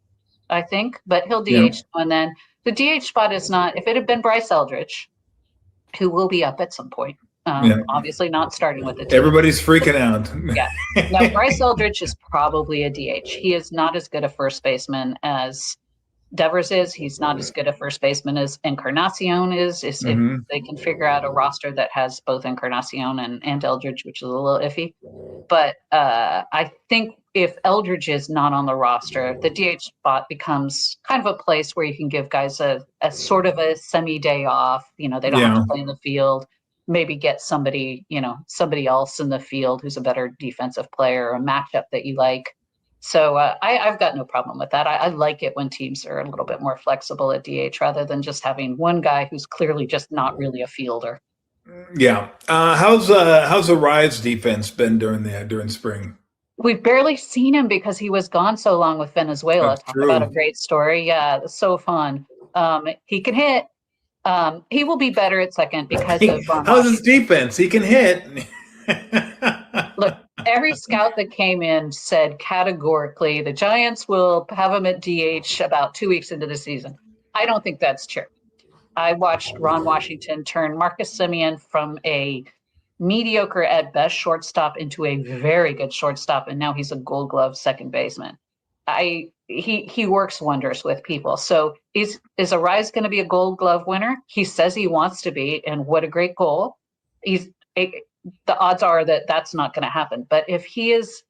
I think, but he'll DH now and then. The DH spot is not. If it had been Bryce Eldridge, who will be up at some point, obviously not starting with the team. Everybody's freaking out. Yeah. Now, Bryce Eldridge is probably a DH. He is not as good a first baseman as Devers is. He's not as good a first baseman as Encarnacion is. If they can figure out a roster that has both Encarnacion and Eldridge, which is a little iffy. But I think if Eldridge is not on the roster, the DH spot becomes kind of a place where you can give guys a sort of a semi-day off. They don't have to play in the field. Maybe get somebody else in the field who's a better defensive player, or a matchup that you like. So I've got no problem with that. I like it when teams are a little bit more flexible at DH rather than just having one guy who's clearly just not really a fielder. Yeah. How's the Rise defense been during spring? We've barely seen him because he was gone so long with Venezuela. Talk about a great story. Yeah, it's so fun. He can hit. He will be better at second because of how's his defense? He can hit. Look, every scout that came in said categorically the Giants will have him at DH about 2 weeks into the season. I don't think that's true. I watched Ron Washington turn Marcus Semien from a mediocre at best shortstop into a very good shortstop, and now he's a Gold Glove second baseman. He works wonders with people. So is Arise going to be a Gold Glove winner? He says he wants to be, and what a great goal. The odds are that that's not going to happen. But if he is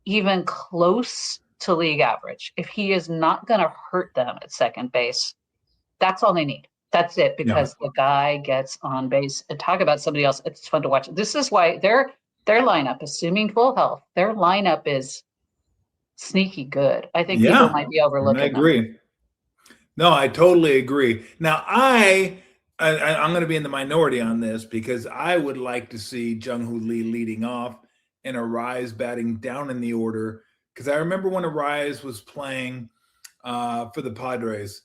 even close to league average, if he is not going to hurt them at second base, that's all they need. That's it, because the guy gets on base. And talk about somebody else. It's fun to watch. This is why their lineup, assuming full health, their lineup is sneaky good. I think people might be overlooking. I agree. Them. No, I totally agree. Now, I'm going to be in the minority on this because I would like to see Jung-Hoo Lee leading off and Arise batting down in the order. Because I remember when Arise was playing for the Padres,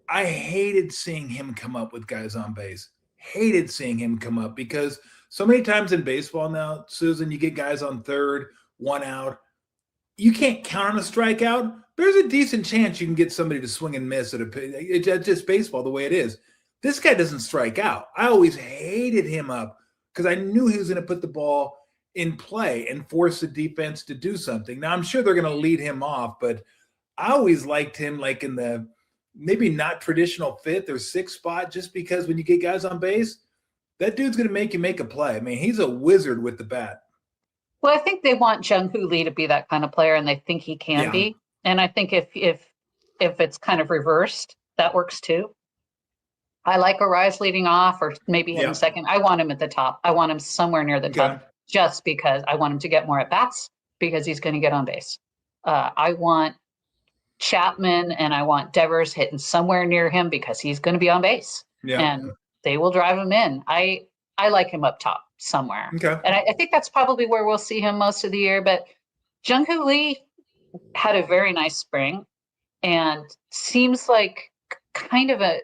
I hated seeing him come up with guys on base. Hated seeing him come up because so many times in baseball now, Susan, you get guys on third, one out. You can't count on a strikeout. There's a decent chance you can get somebody to swing and miss it's just baseball the way it is. This guy doesn't strike out. I always hated him up because I knew he was going to put the ball in play and force the defense to do something. Now, I'm sure they're going to lead him off, but I always liked him like in the maybe not traditional fifth or sixth spot, just because when you get guys on base, that dude's going to make you make a play. I mean, he's a wizard with the bat. Well, I think they want Jung-Hoo Lee to be that kind of player, and they think he can be. And I think if it's kind of reversed, that works too. I like Arise leading off, or maybe him second. I want him at the top. I want him somewhere near the top, just because I want him to get more at bats, because he's going to get on base. I want Chapman and I want Devers hitting somewhere near him because he's going to be on base, and they will drive him in. I like him up top somewhere, and I think that's probably where we'll see him most of the year. But Jung-Hoo Lee had a very nice spring, and seems like kind of a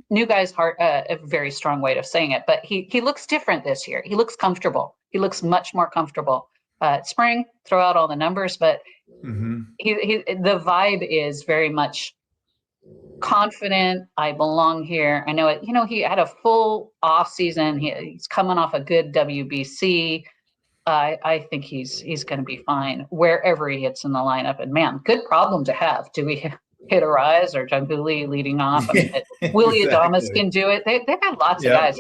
new guy's heart, a very strong way of saying it, but he looks different this year. He looks comfortable. He looks much more comfortable. Spring, throw out all the numbers, but the vibe is very much confident. I belong here. I know it. He had a full off season. He's coming off a good WBC. I think he's going to be fine wherever he hits in the lineup. And man, good problem to have. Do we hit Arise or Jung-Hoo Lee leading off? I mean, Willie Adames can do it. They've had lots of guys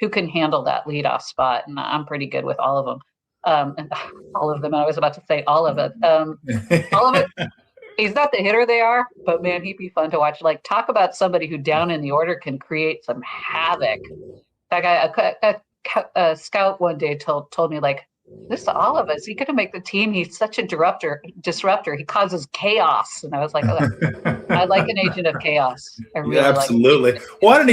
who can handle that leadoff spot, and I'm pretty good with all of them. And all of them. I was about to say all of it. All of it. He's not the hitter they are, but man, he'd be fun to watch. Like, talk about somebody who down in the order can create some havoc. That guy, a scout one day told me, like, this all of us. He couldn't make the team. He's such a disruptor. He causes chaos. And I was like, oh, I like an agent of chaos. I really absolutely. Well, I didn't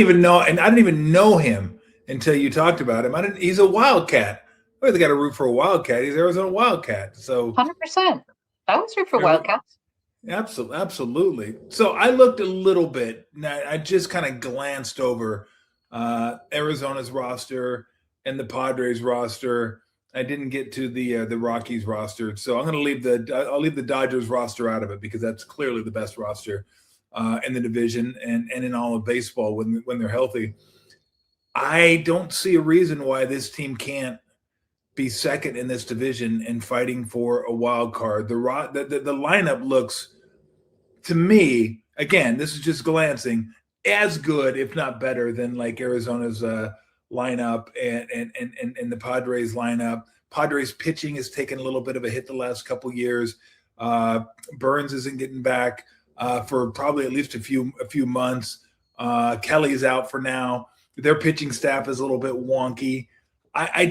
even know him until you talked about him. He's a Wildcat. Well, they got to root for a Wildcat. He's Arizona Wildcat. So 100%. I always root for Wildcats. Absolutely. So I looked a little bit. I just kind of glanced over Arizona's roster and the Padres roster. I didn't get to the Rockies roster, so I'm going to leave the Dodgers roster out of it because that's clearly the best roster in the division and in all of baseball when they're healthy. I don't see a reason why this team can't be second in this division and fighting for a wild card. The lineup looks, to me, again, this is just glancing, as good, if not better, than like Arizona's lineup and the Padres lineup. Padres pitching has taken a little bit of a hit the last couple years. Burns isn't getting back for probably at least a few months. Kelly's out for now. Their pitching staff is a little bit wonky. I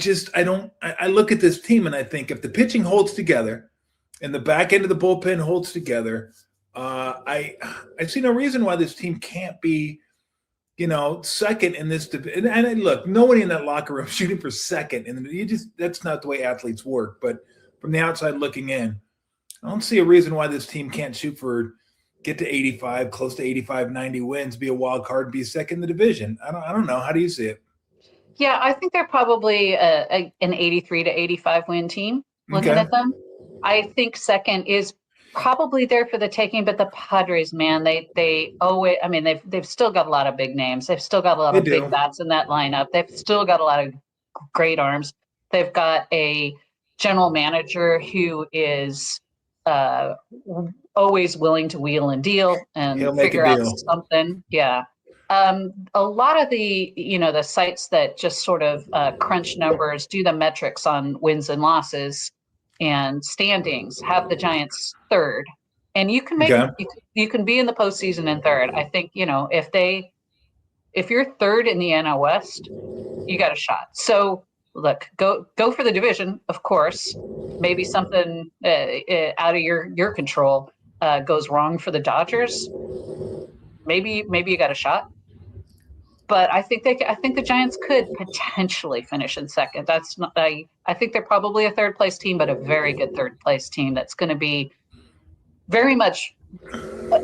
look at this team and I think if the pitching holds together and the back end of the bullpen holds together, I see no reason why this team can't be, second in this. And look, nobody in that locker room shooting for second, and that's not the way athletes work. But from the outside looking in, I don't see a reason why this team can't get to 85, close to 85, 90 wins, be a wild card, and be second in the division. I don't know. How do you see it? Yeah, I think they're probably an 83 to 85 win team looking at them. I think second is probably there for the taking, but the Padres, man, they always, I mean, they've still got a lot of big names. They've still got a lot of big bats in that lineup. They've still got a lot of great arms. They've got a general manager who is always willing to wheel and deal and figure out something. Yeah. A lot of the sites that just sort of crunch numbers, do the metrics on wins and losses and standings, have the Giants third, and you can you can be in the postseason in third. I think, if you're third in the NL West, you got a shot. So look, go for the division, of course. Maybe something out of your control goes wrong for the Dodgers. Maybe you got a shot. But I think the Giants could potentially finish in second. That's not. I think they're probably a third place team, but a very good third place team that's going to be very much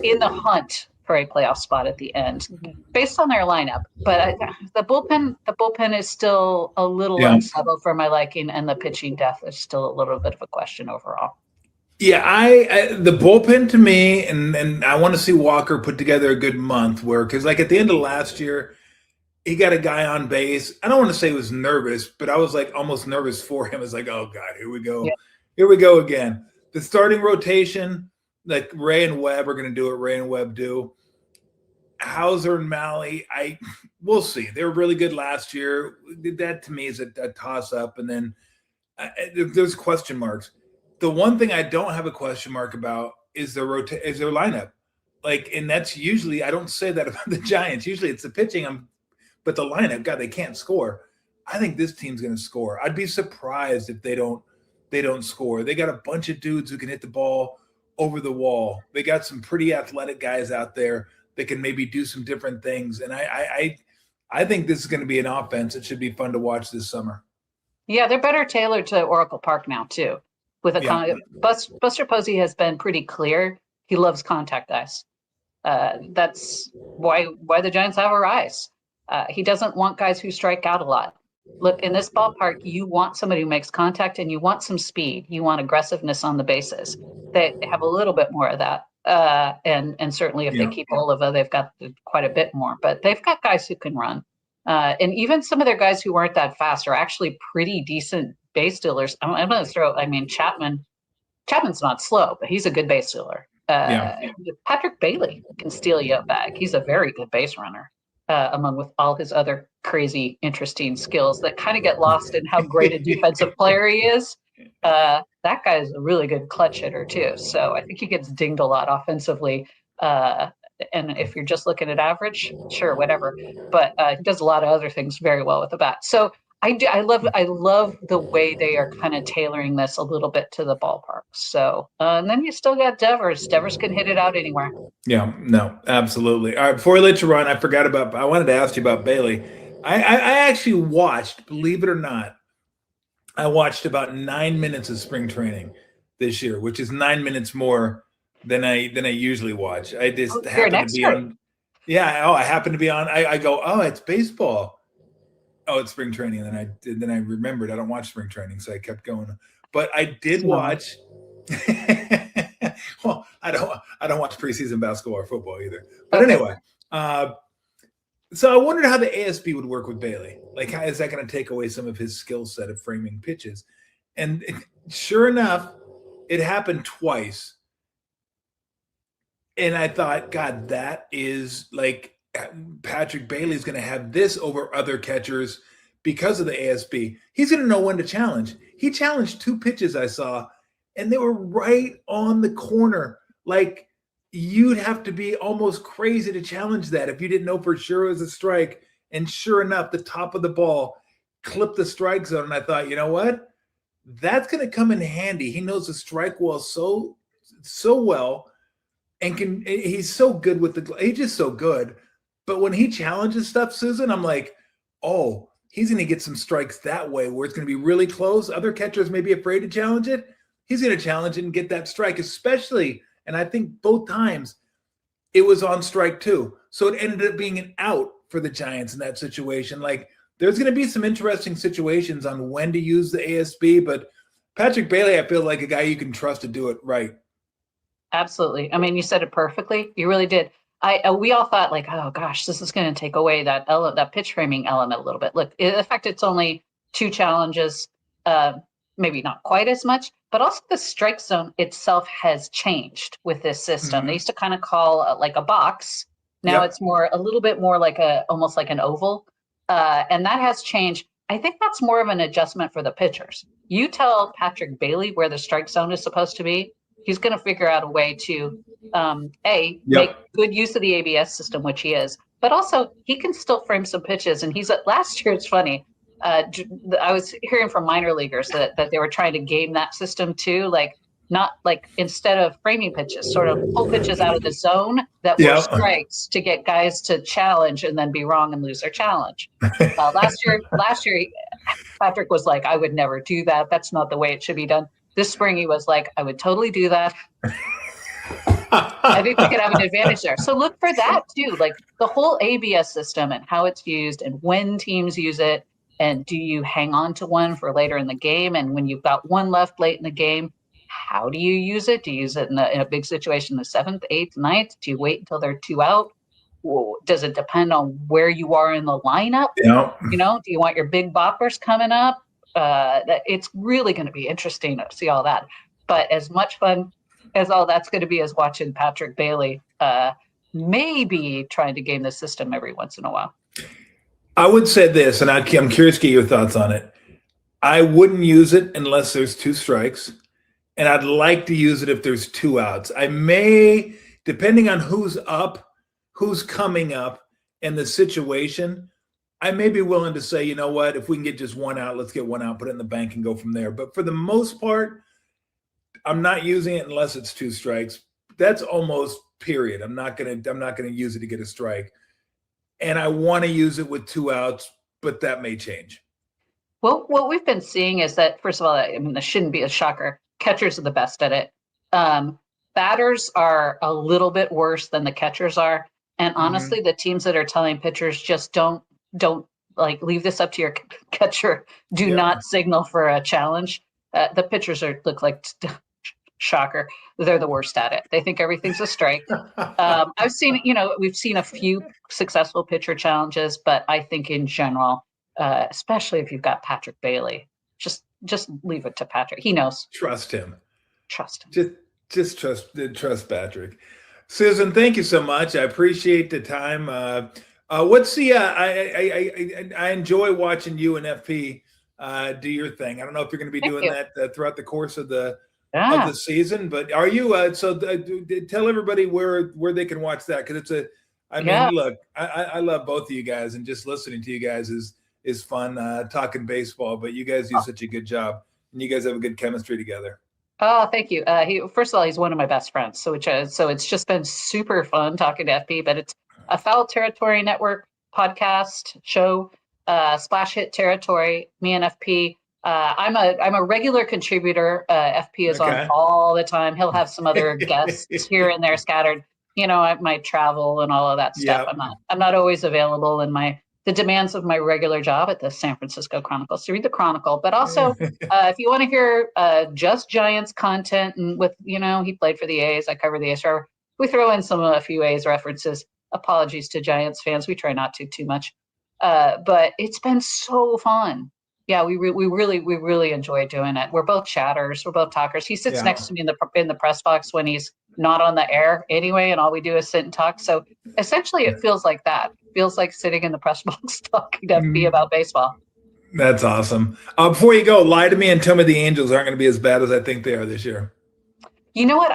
in the hunt for a playoff spot at the end, based on their lineup. But the bullpen is still a little unsettled for my liking, and the pitching depth is still a little bit of a question overall. Yeah, the bullpen to me, and I want to see Walker put together a good month because like at the end of last year, he got a guy on base. I don't want to say he was nervous, but I was like almost nervous for him. It's like, oh God, here we go. Yeah. Here we go again. The starting rotation, like Ray and Webb are going to do what Ray and Webb do. Hauser and Malley, we'll see. They were really good last year. That to me is a toss up. And then there's question marks. The one thing I don't have a question mark about is their lineup. And that's usually, I don't say that about the Giants. Usually it's the pitching. But the lineup, God, they can't score. I think this team's going to score. I'd be surprised if they don't score. They got a bunch of dudes who can hit the ball over the wall. They got some pretty athletic guys out there that can maybe do some different things. And I think this is going to be an offense that should be fun to watch this summer. Yeah, they're better tailored to Oracle Park now too. Buster Posey has been pretty clear. He loves contact guys. That's why the Giants have a rise. He doesn't want guys who strike out a lot. Look, in this ballpark, you want somebody who makes contact, and you want some speed. You want aggressiveness on the bases. They have a little bit more of that. And certainly if they keep Oliva, they've got quite a bit more. But they've got guys who can run. And even some of their guys who weren't that fast are actually pretty decent base stealers. I'm going to throw, Chapman's not slow, but he's a good base stealer. Patrick Bailey can steal you a bag. He's a very good base runner. With all his other crazy, interesting skills that kind of get lost in how great a defensive player he is. That guy is a really good clutch hitter too. So I think he gets dinged a lot offensively. And if you're just looking at average, sure, whatever. But he does a lot of other things very well with the bat. So I love the way they are kind of tailoring this a little bit to the ballpark. So and then you still got Devers. Devers can hit it out anywhere. Yeah, no, absolutely. All right, before I let you run, I wanted to ask you about Bailey. I actually watched, believe it or not, I watched about 9 minutes of spring training this year, which is 9 minutes more than I usually watch. I just happened to be on. Yeah, I happen to be on. I go, oh, it's baseball. Oh, it's spring training, and then I remembered I don't watch spring training, so I kept going. But I did watch. Well, I don't watch preseason basketball or football either. But anyway, so I wondered how the ASB would work with Bailey. Like, how is that going to take away some of his skill set of framing pitches? And sure enough, it happened twice. And I thought, God, that is like Patrick Bailey's going to have this over other catchers because of the ASB. He's going to know when to challenge. He challenged 2 pitches I saw, and they were right on the corner. Like, you'd have to be almost crazy to challenge that if you didn't know for sure it was a strike. And sure enough, the top of the ball clipped the strike zone. And I thought, you know what? That's going to come in handy. He knows the strike wall so well, and he's so good with he's just so good. But when he challenges stuff, Susan, I'm like, oh, he's going to get some strikes that way where it's going to be really close. Other catchers may be afraid to challenge it. He's going to challenge it and get that strike, especially, and I think both times it was on strike 2. So it ended up being an out for the Giants in that situation. Like, there's going to be some interesting situations on when to use the ASB, but Patrick Bailey, I feel like a guy you can trust to do it right. Absolutely. I mean, you said it perfectly. You really did. We all thought like, oh gosh, this is going to take away that pitch framing element a little bit. Look, in fact, it's only 2 challenges, maybe not quite as much, but also the strike zone itself has changed with this system. Mm-hmm. They used to kind of call like a box. Now it's a little bit more like almost like an oval. And that has changed. I think that's more of an adjustment for the pitchers. You tell Patrick Bailey where the strike zone is supposed to be, he's going to figure out a way to, make good use of the ABS system, which he is, but also he can still frame some pitches. And last year, it's funny. I was hearing from minor leaguers that they were trying to game that system too. Like, not like instead of framing pitches, sort of pull pitches out of the zone that were strikes to get guys to challenge and then be wrong and lose their challenge. Last year, Patrick was like, I would never do that. That's not the way it should be done. This spring, he was like, I would totally do that. I think we could have an advantage there. So look for that too, like the whole ABS system and how it's used and when teams use it. And do you hang on to one for later in the game? And when you've got one left late in the game, how do you use it? Do you use it in a big situation, the 7th, 8th, 9th? Do you wait until they're 2 out? Does it depend on where you are in the lineup? Yeah. You know, do you want your big boppers coming up? It's really going to be interesting to see all that. But as much fun as all that's going to be as watching Patrick Bailey maybe trying to game the system every once in a while. I would say this, and I'm curious to get your thoughts on it. I wouldn't use it unless there's 2 strikes, and I'd like to use it if there's 2 outs. I may, depending on who's up, who's coming up, and the situation, I may be willing to say, you know what, if we can get just 1 out, let's get 1 out, put it in the bank and go from there. But for the most part, I'm not using it unless it's 2 strikes. That's almost period. I'm not gonna use it to get a strike. And I want to use it with 2 outs, but that may change. Well, what we've been seeing is that, first of all, I mean, this shouldn't be a shocker. Catchers are the best at it. Batters are a little bit worse than the catchers are. And honestly, the teams that are telling pitchers just don't like leave this up to your catcher. Do not signal for a challenge. The pitchers look like shocker. They're the worst at it. They think everything's a strike. I've seen, we've seen a few successful pitcher challenges, but I think in general, especially if you've got Patrick Bailey, just leave it to Patrick. He knows. Trust him. Trust him. Just trust Patrick. Susan, thank you so much. I appreciate the time. What's the? I enjoy watching you and FP do your thing. I don't know if you're going to be doing that throughout the course of the season, but are you? Tell everybody where they can watch that, because it's look, I love both of you guys, and just listening to you guys is fun. Talking baseball, but you guys do such a good job, and you guys have a good chemistry together. Oh, thank you. First of all, he's one of my best friends. So it's just been super fun talking to FP, but it's a Foul Territory Network podcast show, Splash Hit Territory, me and FP. I'm a regular contributor. FP is on all the time. He'll have some other guests here and there scattered. I might travel and all of that stuff. I'm not always available in the demands of my regular job at the San Francisco Chronicle. So read the Chronicle, but also if you want to hear just Giants content, and with he played for the A's, I cover the A's. we throw in a few A's references. Apologies to Giants fans. We try not to too much. But it's been so fun. Yeah, we really enjoy doing it. We're both chatters. We're both talkers. He sits next to me in the press box when he's not on the air anyway, and all we do is sit and talk. So essentially, it feels like that. It feels like sitting in the press box talking to me about baseball. That's awesome. Before you go, lie to me and tell me the Angels aren't going to be as bad as I think they are this year. You know what?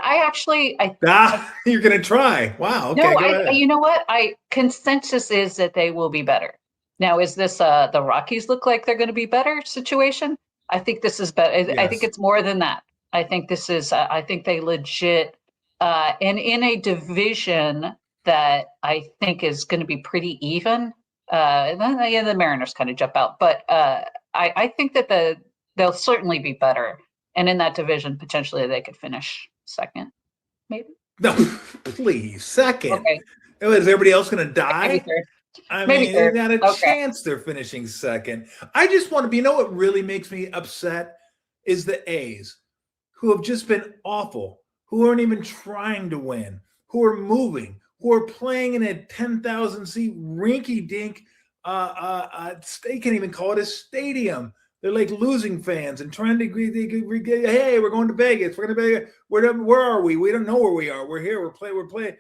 You're going to try. Wow. Okay. No, you know what? Consensus is that they will be better. Now, is this the Rockies look like they're going to be better situation? I think this is better. Yes. I think it's more than that. I think this is. I think they legit, and in a division that I think is going to be pretty even. And then the Mariners kind of jump out, but I think that they'll certainly be better. And in that division, potentially they could finish second, maybe. No, please, second. Okay. Is everybody else going to die? Maybe third. I Maybe mean, third. there's not a chance they're finishing second. I just want to be, you know what really makes me upset is the A's, who have just been awful, who aren't even trying to win, who are moving, who are playing in a 10,000-seat rinky-dink, they can't even call it a stadium. They're like losing fans and trying to hey, we're going to Vegas. We're going to Vegas. Where are we? We don't know where we are. We're here. We're playing.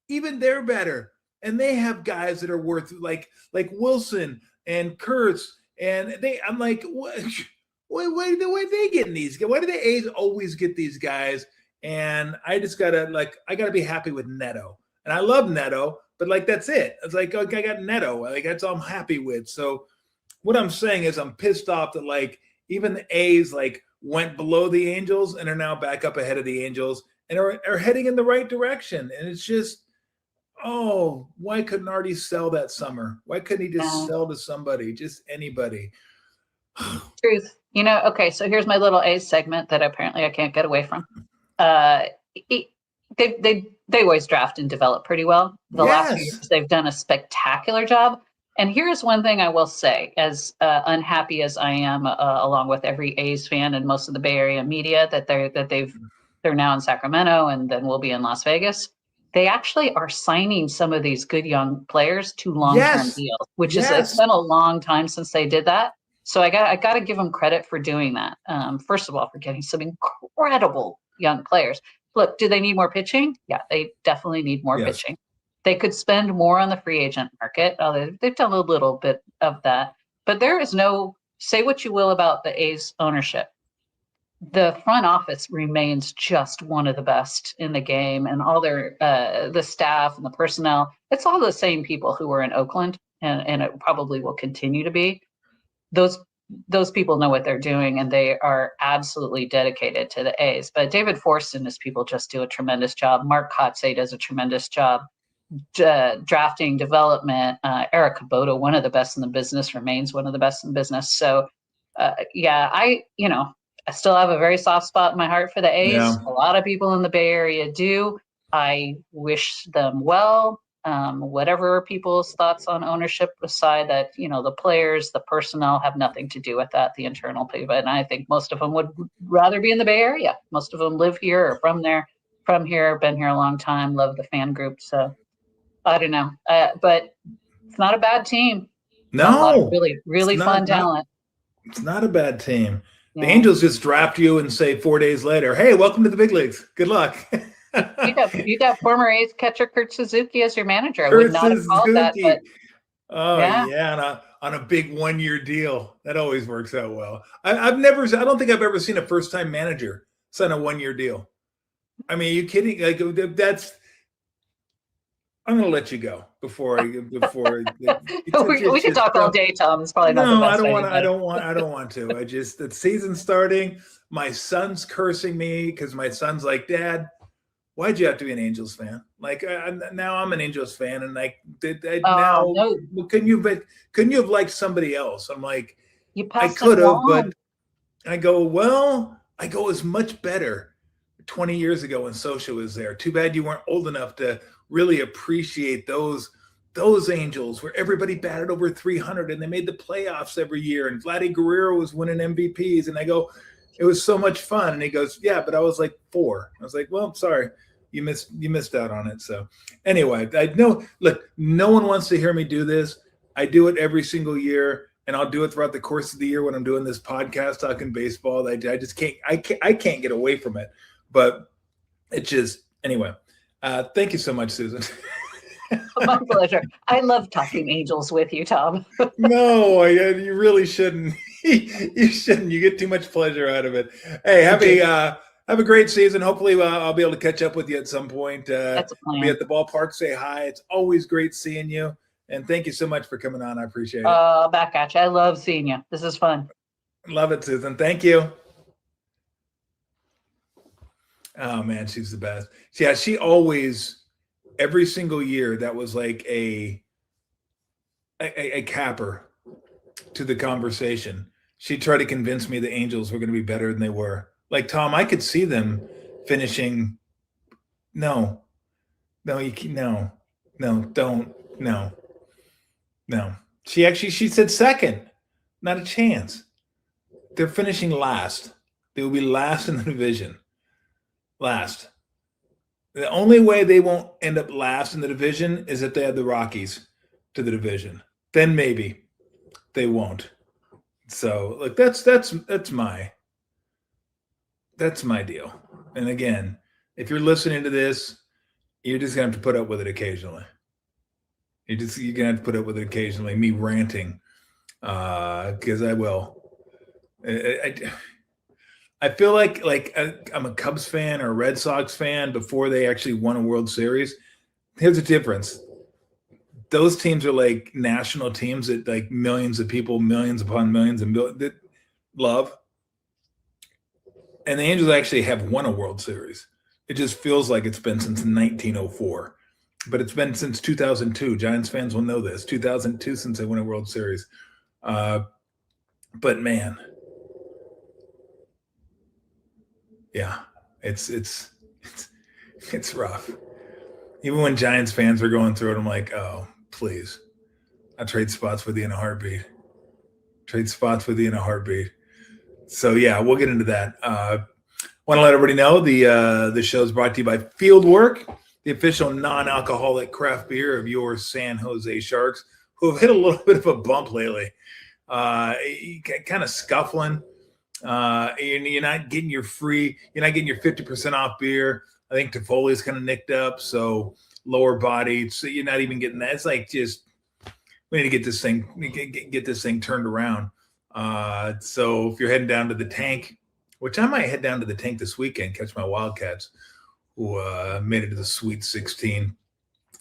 Even they're better. And they have guys that are worth like Wilson and Kurtz. And I'm like, what? Why are they getting these guys? Why do the A's always get these guys? And I just gotta be happy with Neto. And I love Neto, but that's it. It's like, okay, I got Neto. That's all I'm happy with. So what I'm saying is I'm pissed off that even the A's went below the Angels and are now back up ahead of the Angels and are heading in the right direction. And it's just, why couldn't Artie sell that summer? Why couldn't he just sell to somebody, just anybody? Truth. Okay, so here's my little A's segment that apparently I can't get away from. They always draft and develop pretty well. The last few years, they've done a spectacular job. And here's one thing I will say, as unhappy as I am, along with every A's fan and most of the Bay Area media, that they're now in Sacramento and then will be in Las Vegas. They actually are signing some of these good young players to long-term deals, which is it's been a long time since they did that. So I got to give them credit for doing that. First of all, for getting some incredible young players. Look, do they need more pitching? Yeah, they definitely need more pitching. They could spend more on the free agent market. They've done a little bit of that. But there is say what you will about the A's ownership. The front office remains just one of the best in the game, and all the staff and the personnel, it's all the same people who were in Oakland, and it probably will continue to be. Those people know what they're doing, and they are absolutely dedicated to the A's. But David Forst and his people just do a tremendous job. Mark Kotsay does a tremendous job. Drafting, development. Eric Kubota, one of the best in the business, remains one of the best in business. So, I still have a very soft spot in my heart for the A's. Yeah. A lot of people in the Bay Area do. I wish them well. Whatever people's thoughts on ownership aside, that the players, the personnel have nothing to do with that. The internal people, and I think most of them would rather be in the Bay Area. Most of them live here or from here, been here a long time, love the fan group. So I don't know, but it's not a bad team. No, a lot of really fun talent. It's not a bad team. Yeah. The Angels just draft you and say 4 days later, "Hey, welcome to the big leagues. Good luck." you got former A's catcher Kurt Suzuki as your manager. I would not have called that, but on a big 1 year deal. That always works out well. I don't think I've ever seen a first time manager sign a 1 year deal. I mean, are you kidding? I'm going to let you go before we can talk all day, Tom. It's probably not the best. I don't want to. The season's starting. My son's cursing me because my son's like, "Dad, why'd you have to be an Angels fan?" Now I'm an Angels fan, and no. Couldn't you have liked somebody else? I'm like, I could have, but I go, it was much better 20 years ago when Socha was there. Too bad you weren't old enough to really appreciate those Angels where everybody batted over 300 and they made the playoffs every year, and Vladdy Guerrero was winning MVPs. And I go, it was so much fun. And he goes, "Yeah, but I was like 4." I was like, "Well, I'm sorry. you missed out on it. So anyway, I know. Look, no one wants to hear me do this. I do it every single year, and I'll do it throughout the course of the year when I'm doing this podcast talking baseball. I just can't. I can't get away from it. But it just anyway. Thank you so much, Susan. My pleasure. I love talking Angels with you, Tom. No, you really shouldn't. You shouldn't. You get too much pleasure out of it. Hey, have a great season. Hopefully, I'll be able to catch up with you at some point. That's a plan. Be at the ballpark. Say hi. It's always great seeing you. And thank you so much for coming on. I appreciate it. Back at you. I love seeing you. This is fun. Love it, Susan. Thank you. Oh man, she's the best. Yeah, she always. Every single year, that was like a capper to the conversation. She tried to convince me the Angels were going to be better than they were. Like, Tom, I could see them finishing. No. She said second. Not a chance. They're finishing last. They will be last in the division. Last. The only way they won't end up last in the division is if they add the Rockies to the division. Then maybe they won't. So, like, that's my deal. And again, if you're listening to this, you're just gonna have to put up with it occasionally. You're gonna have to put up with it occasionally. Me ranting, because I will. I feel like I'm a Cubs fan or a Red Sox fan before they actually won a World Series. Here's the difference. Those teams are like national teams that like millions of people, millions upon millions that love. And the Angels actually have won a World Series. It just feels like it's been since 1904. But it's been since 2002. Giants fans will know this. 2002 since they won a World Series. But man, yeah, it's rough. Even when Giants fans are going through it, I'm like, oh, please. I'll trade spots with you in a heartbeat. So, yeah, we'll get into that. Want to let everybody know the show is brought to you by Fieldwork, the official non-alcoholic craft beer of your San Jose Sharks, who have hit a little bit of a bump lately. Kind of scuffling. You're not getting your 50% off beer. I think Toffoli's kind of nicked up, so lower body. So you're not even getting that. It's like just we need to get this thing turned around. So if you're heading down to the tank, which I might head down to the tank this weekend, catch my Wildcats, who made it to the Sweet 16.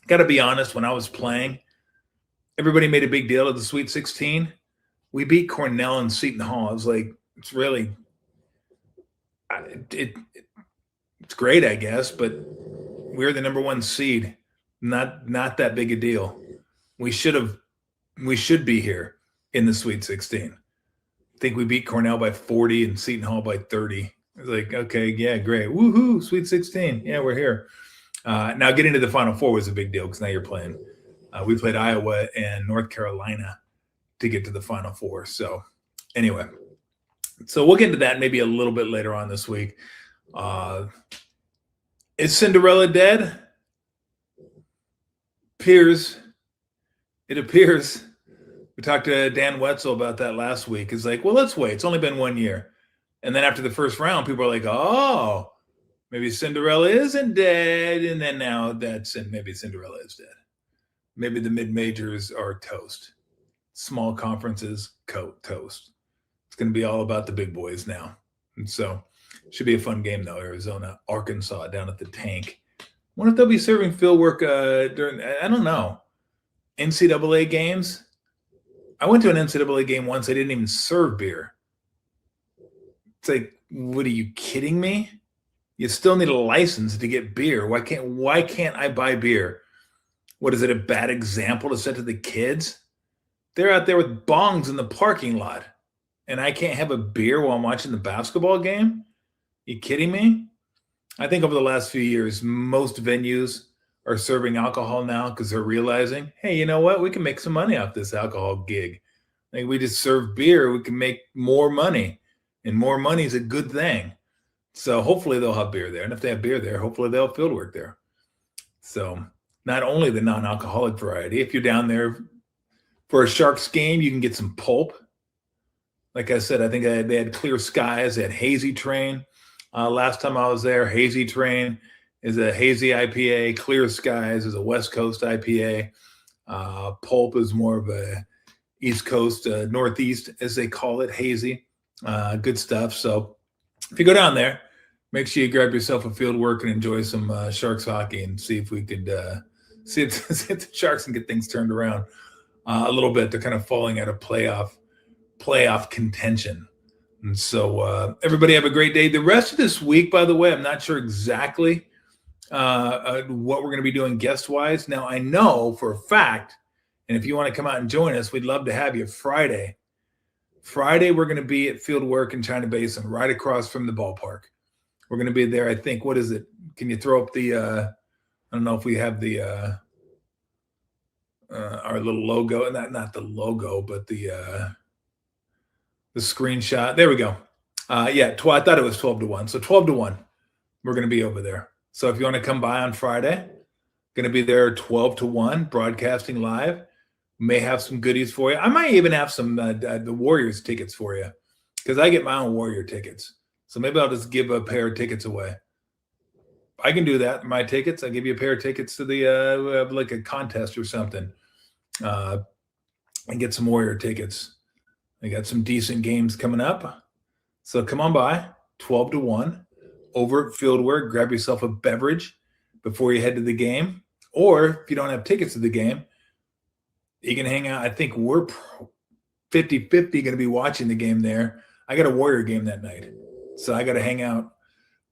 Got to be honest, when I was playing, everybody made a big deal of the Sweet 16. We beat Cornell and Seton Hall. I was like, it's really it's great, I guess, but we're the number one seed. Not that big a deal. We should be here in the Sweet 16. I think we beat Cornell by 40 and Seton Hall by 30. It's like, okay, yeah, great. Woohoo, Sweet 16. Yeah, we're here. Now getting to the Final Four was a big deal because now you're playing. We played Iowa and North Carolina to get to the Final Four. So anyway, so we'll get into that maybe a little bit later on this week. Is Cinderella dead? It appears. We talked to Dan Wetzel about that last week. It's like, well, let's wait. It's only been 1 year. And then after the first round, people are like, oh, maybe Cinderella isn't dead. And then now maybe Cinderella is dead. Maybe the mid-majors are toast. Small conferences, toast. It's going to be all about the big boys now. And so it should be a fun game, though. Arizona, Arkansas down at the tank. I wonder if they'll be serving field work during, I don't know, NCAA games. I went to an NCAA game once. They didn't even serve beer. It's like, what are you kidding me? You still need a license to get beer. Why can't I buy beer? What is it, a bad example to set to the kids? They're out there with bongs in the parking lot, and I can't have a beer while I'm watching the basketball game? You kidding me? I think over the last few years, most venues are serving alcohol now because they're realizing, hey, you know what? We can make some money off this alcohol gig. Like, we just serve beer, we can make more money, and more money is a good thing. So hopefully they'll have beer there. And if they have beer there, hopefully they'll have fieldwork there. So not only the non-alcoholic variety, if you're down there for a Sharks game, you can get some pulp. Like I said, I think they had Clear Skies, they had Hazy Train. Last time I was there, Hazy Train is a hazy IPA. Clear Skies is a West Coast IPA. Pulp is more of a East Coast, Northeast, as they call it, hazy. Good stuff. So if you go down there, make sure you grab yourself a field work and enjoy some Sharks hockey and see if we could see if the Sharks can get things turned around a little bit. They're kind of falling out of playoff contention. And so everybody have a great day. The rest of this week, by the way, I'm not sure exactly what we're going to be doing guest-wise. Now, I know for a fact, and if you want to come out and join us, we'd love to have you Friday. Friday, we're going to be at Fieldwork in China Basin, right across from the ballpark. We're going to be there, I think. What is it? Can you throw up the I don't know if we have the our little logo, not the logo, but the screenshot. There we go. Yeah, I thought it was 12-1. So 12-1, we're going to be over there. So if you want to come by on Friday, going to be there 12-1, broadcasting live. May have some goodies for you. I might even have some the Warriors tickets for you because I get my own Warrior tickets. So maybe I'll just give a pair of tickets away. I can do that. My tickets, I give you a pair of tickets to the like a contest or something, and get some Warrior tickets. I got some decent games coming up. So come on by, 12-1, over at Fieldwork. Grab yourself a beverage before you head to the game. Or if you don't have tickets to the game, you can hang out. I think we're 50-50 going to be watching the game there. I got a Warrior game that night. So I got to hang out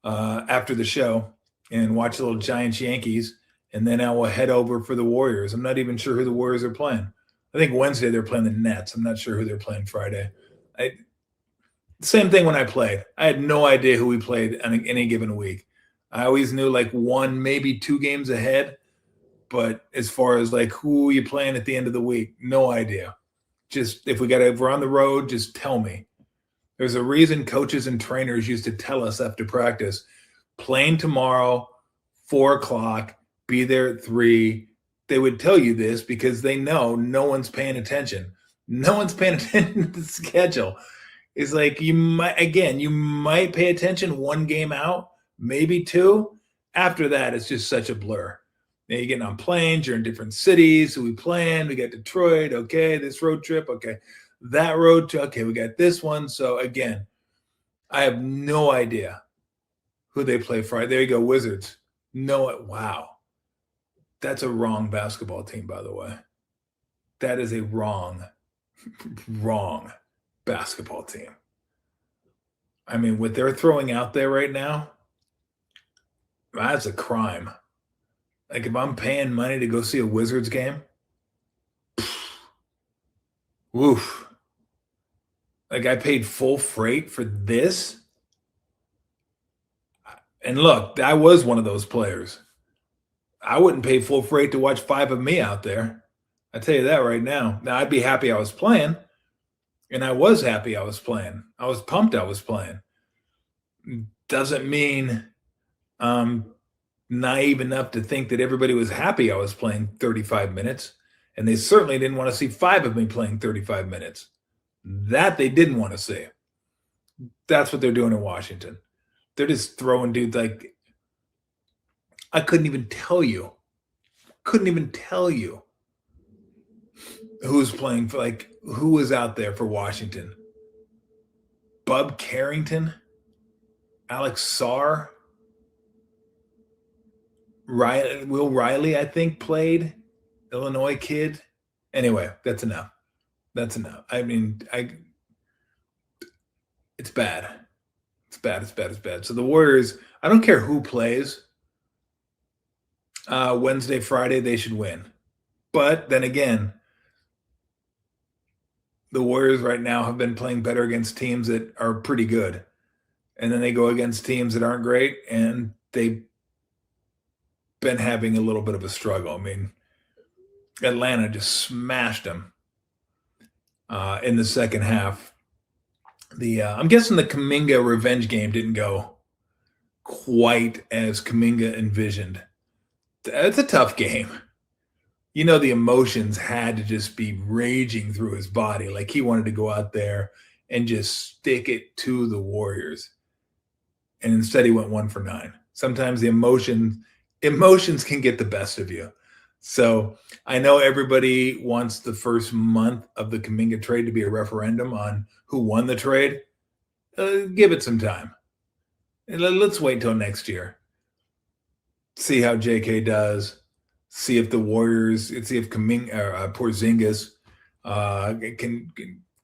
after the show and watch the little Giants Yankees. And then I will head over for the Warriors. I'm not even sure who the Warriors are playing. I think Wednesday they're playing the Nets. I'm not sure who they're playing Friday. Same thing when I played. I had no idea who we played on any given week. I always knew like one, maybe two games ahead. But as far as like who are you playing at the end of the week, no idea. Just if we're on the road, just tell me. There's a reason coaches and trainers used to tell us after practice, playing tomorrow, 4:00, be there at 3:00. They would tell you this because they know no one's paying attention. No one's paying attention to the schedule. It's like you might pay attention one game out, maybe two. After that, it's just such a blur. Now you're getting on planes, you're in different cities. So we planned, we got Detroit, okay, this road trip, okay, that road trip, okay, we got this one. So again, I have no idea who they play Friday. There you go, Wizards. Wow. That's a wrong basketball team, by the way. That is a wrong basketball team. I mean, what they're throwing out there right now, that's a crime. Like if I'm paying money to go see a Wizards game, woof. Like I paid full freight for this. And look, I was one of those players. I wouldn't pay full freight to watch 5 of me out there. I tell you that right now. Now I'd be happy I was playing. And I was happy I was playing. I was pumped I was playing. Doesn't mean I'm naive enough to think that everybody was happy I was playing 35 minutes. And they certainly didn't want to see 5 of me playing 35 minutes. That they didn't want to see. That's what they're doing in Washington. They're just throwing dudes like, I couldn't even tell you who's playing for, like, who was out there for Washington. Bub Carrington, Alex Sarr, Will Riley, I think, played. Illinois kid. Anyway, that's enough. I mean, it's bad. It's bad. So the Warriors, I don't care who plays. Wednesday, Friday, they should win. But then again, the Warriors right now have been playing better against teams that are pretty good. And then they go against teams that aren't great, and they've been having a little bit of a struggle. I mean, Atlanta just smashed them in the second half. I'm guessing the Kuminga revenge game didn't go quite as Kuminga envisioned. It's a tough game. You know, the emotions had to just be raging through his body. Like he wanted to go out there and just stick it to the Warriors. And instead he went 1 for 9. Sometimes the emotions can get the best of you. So I know everybody wants the first month of the Kuminga trade to be a referendum on who won the trade. Give it some time. Let's wait until next year. See how JK does. See if the Warriors, see if Porzingis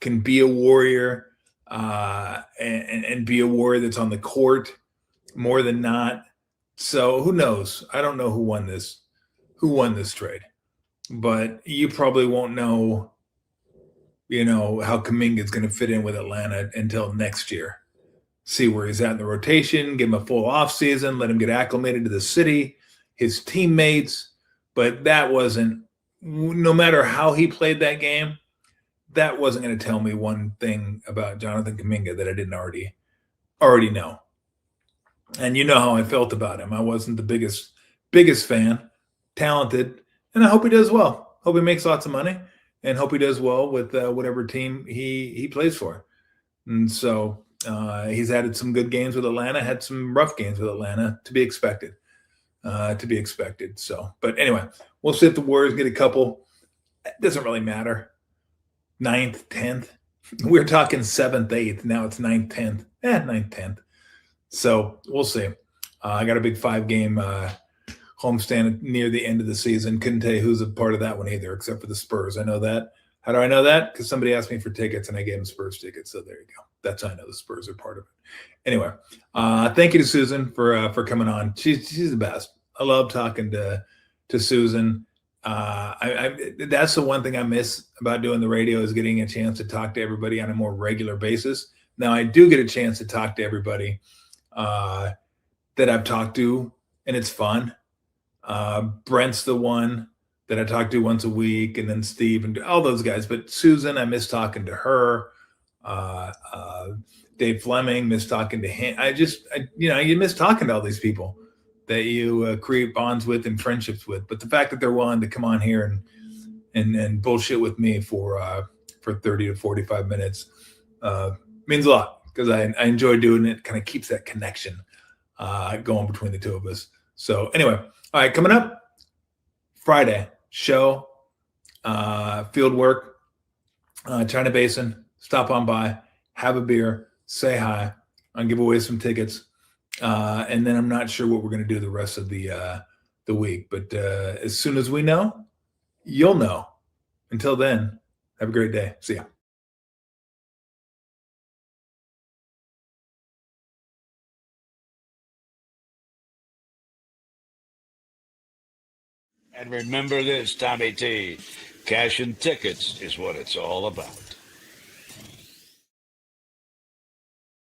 can be a Warrior and be a Warrior that's on the court more than not. So who knows? I don't know who won this trade, but you probably won't know, how Kuminga is going to fit in with Atlanta until next year. See where he's at in the rotation, give him a full offseason, let him get acclimated to the city, his teammates. But that wasn't, no matter how he played that game, that wasn't going to tell me one thing about Jonathan Kuminga that I didn't already know. And you know how I felt about him. I wasn't the biggest fan, talented, and I hope he does well. Hope he makes lots of money and hope he does well with whatever team he plays for. And so he's had some good games with Atlanta, had some rough games with Atlanta, to be expected. So, but anyway, we'll see if the Warriors get a couple. It doesn't really matter. 9th, 10th. We're talking 7th, 8th. Now it's 9th, 10th. 9th, 10th. So we'll see. I got a big 5-game homestand near the end of the season. Couldn't tell you who's a part of that one either, except for the Spurs. I know that. How do I know that? Because somebody asked me for tickets and I gave them Spurs tickets. So there you go. That's how I know the Spurs are part of it. Anyway, thank you to Susan for coming on. She's the best. I love talking to Susan. That's the one thing I miss about doing the radio is getting a chance to talk to everybody on a more regular basis. Now I do get a chance to talk to everybody that I've talked to, and it's fun. Brent's the one that I talk to once a week, and then Steve and all those guys. But Susan, I miss talking to her. Dave Fleming, miss talking to him. You miss talking to all these people that you create bonds with and friendships with. But the fact that they're willing to come on here and bullshit with me for 30 to 45 minutes means a lot, because I enjoy doing it. Kind of keeps that connection going between the two of us. So anyway, all right, coming up Friday show, field work, China Basin. Stop on by, have a beer, say hi. I'll give away some tickets. And then I'm not sure what we're going to do the rest of the week. But as soon as we know, you'll know. Until then, have a great day. See ya. And remember this, Tommy T, cash and tickets is what it's all about.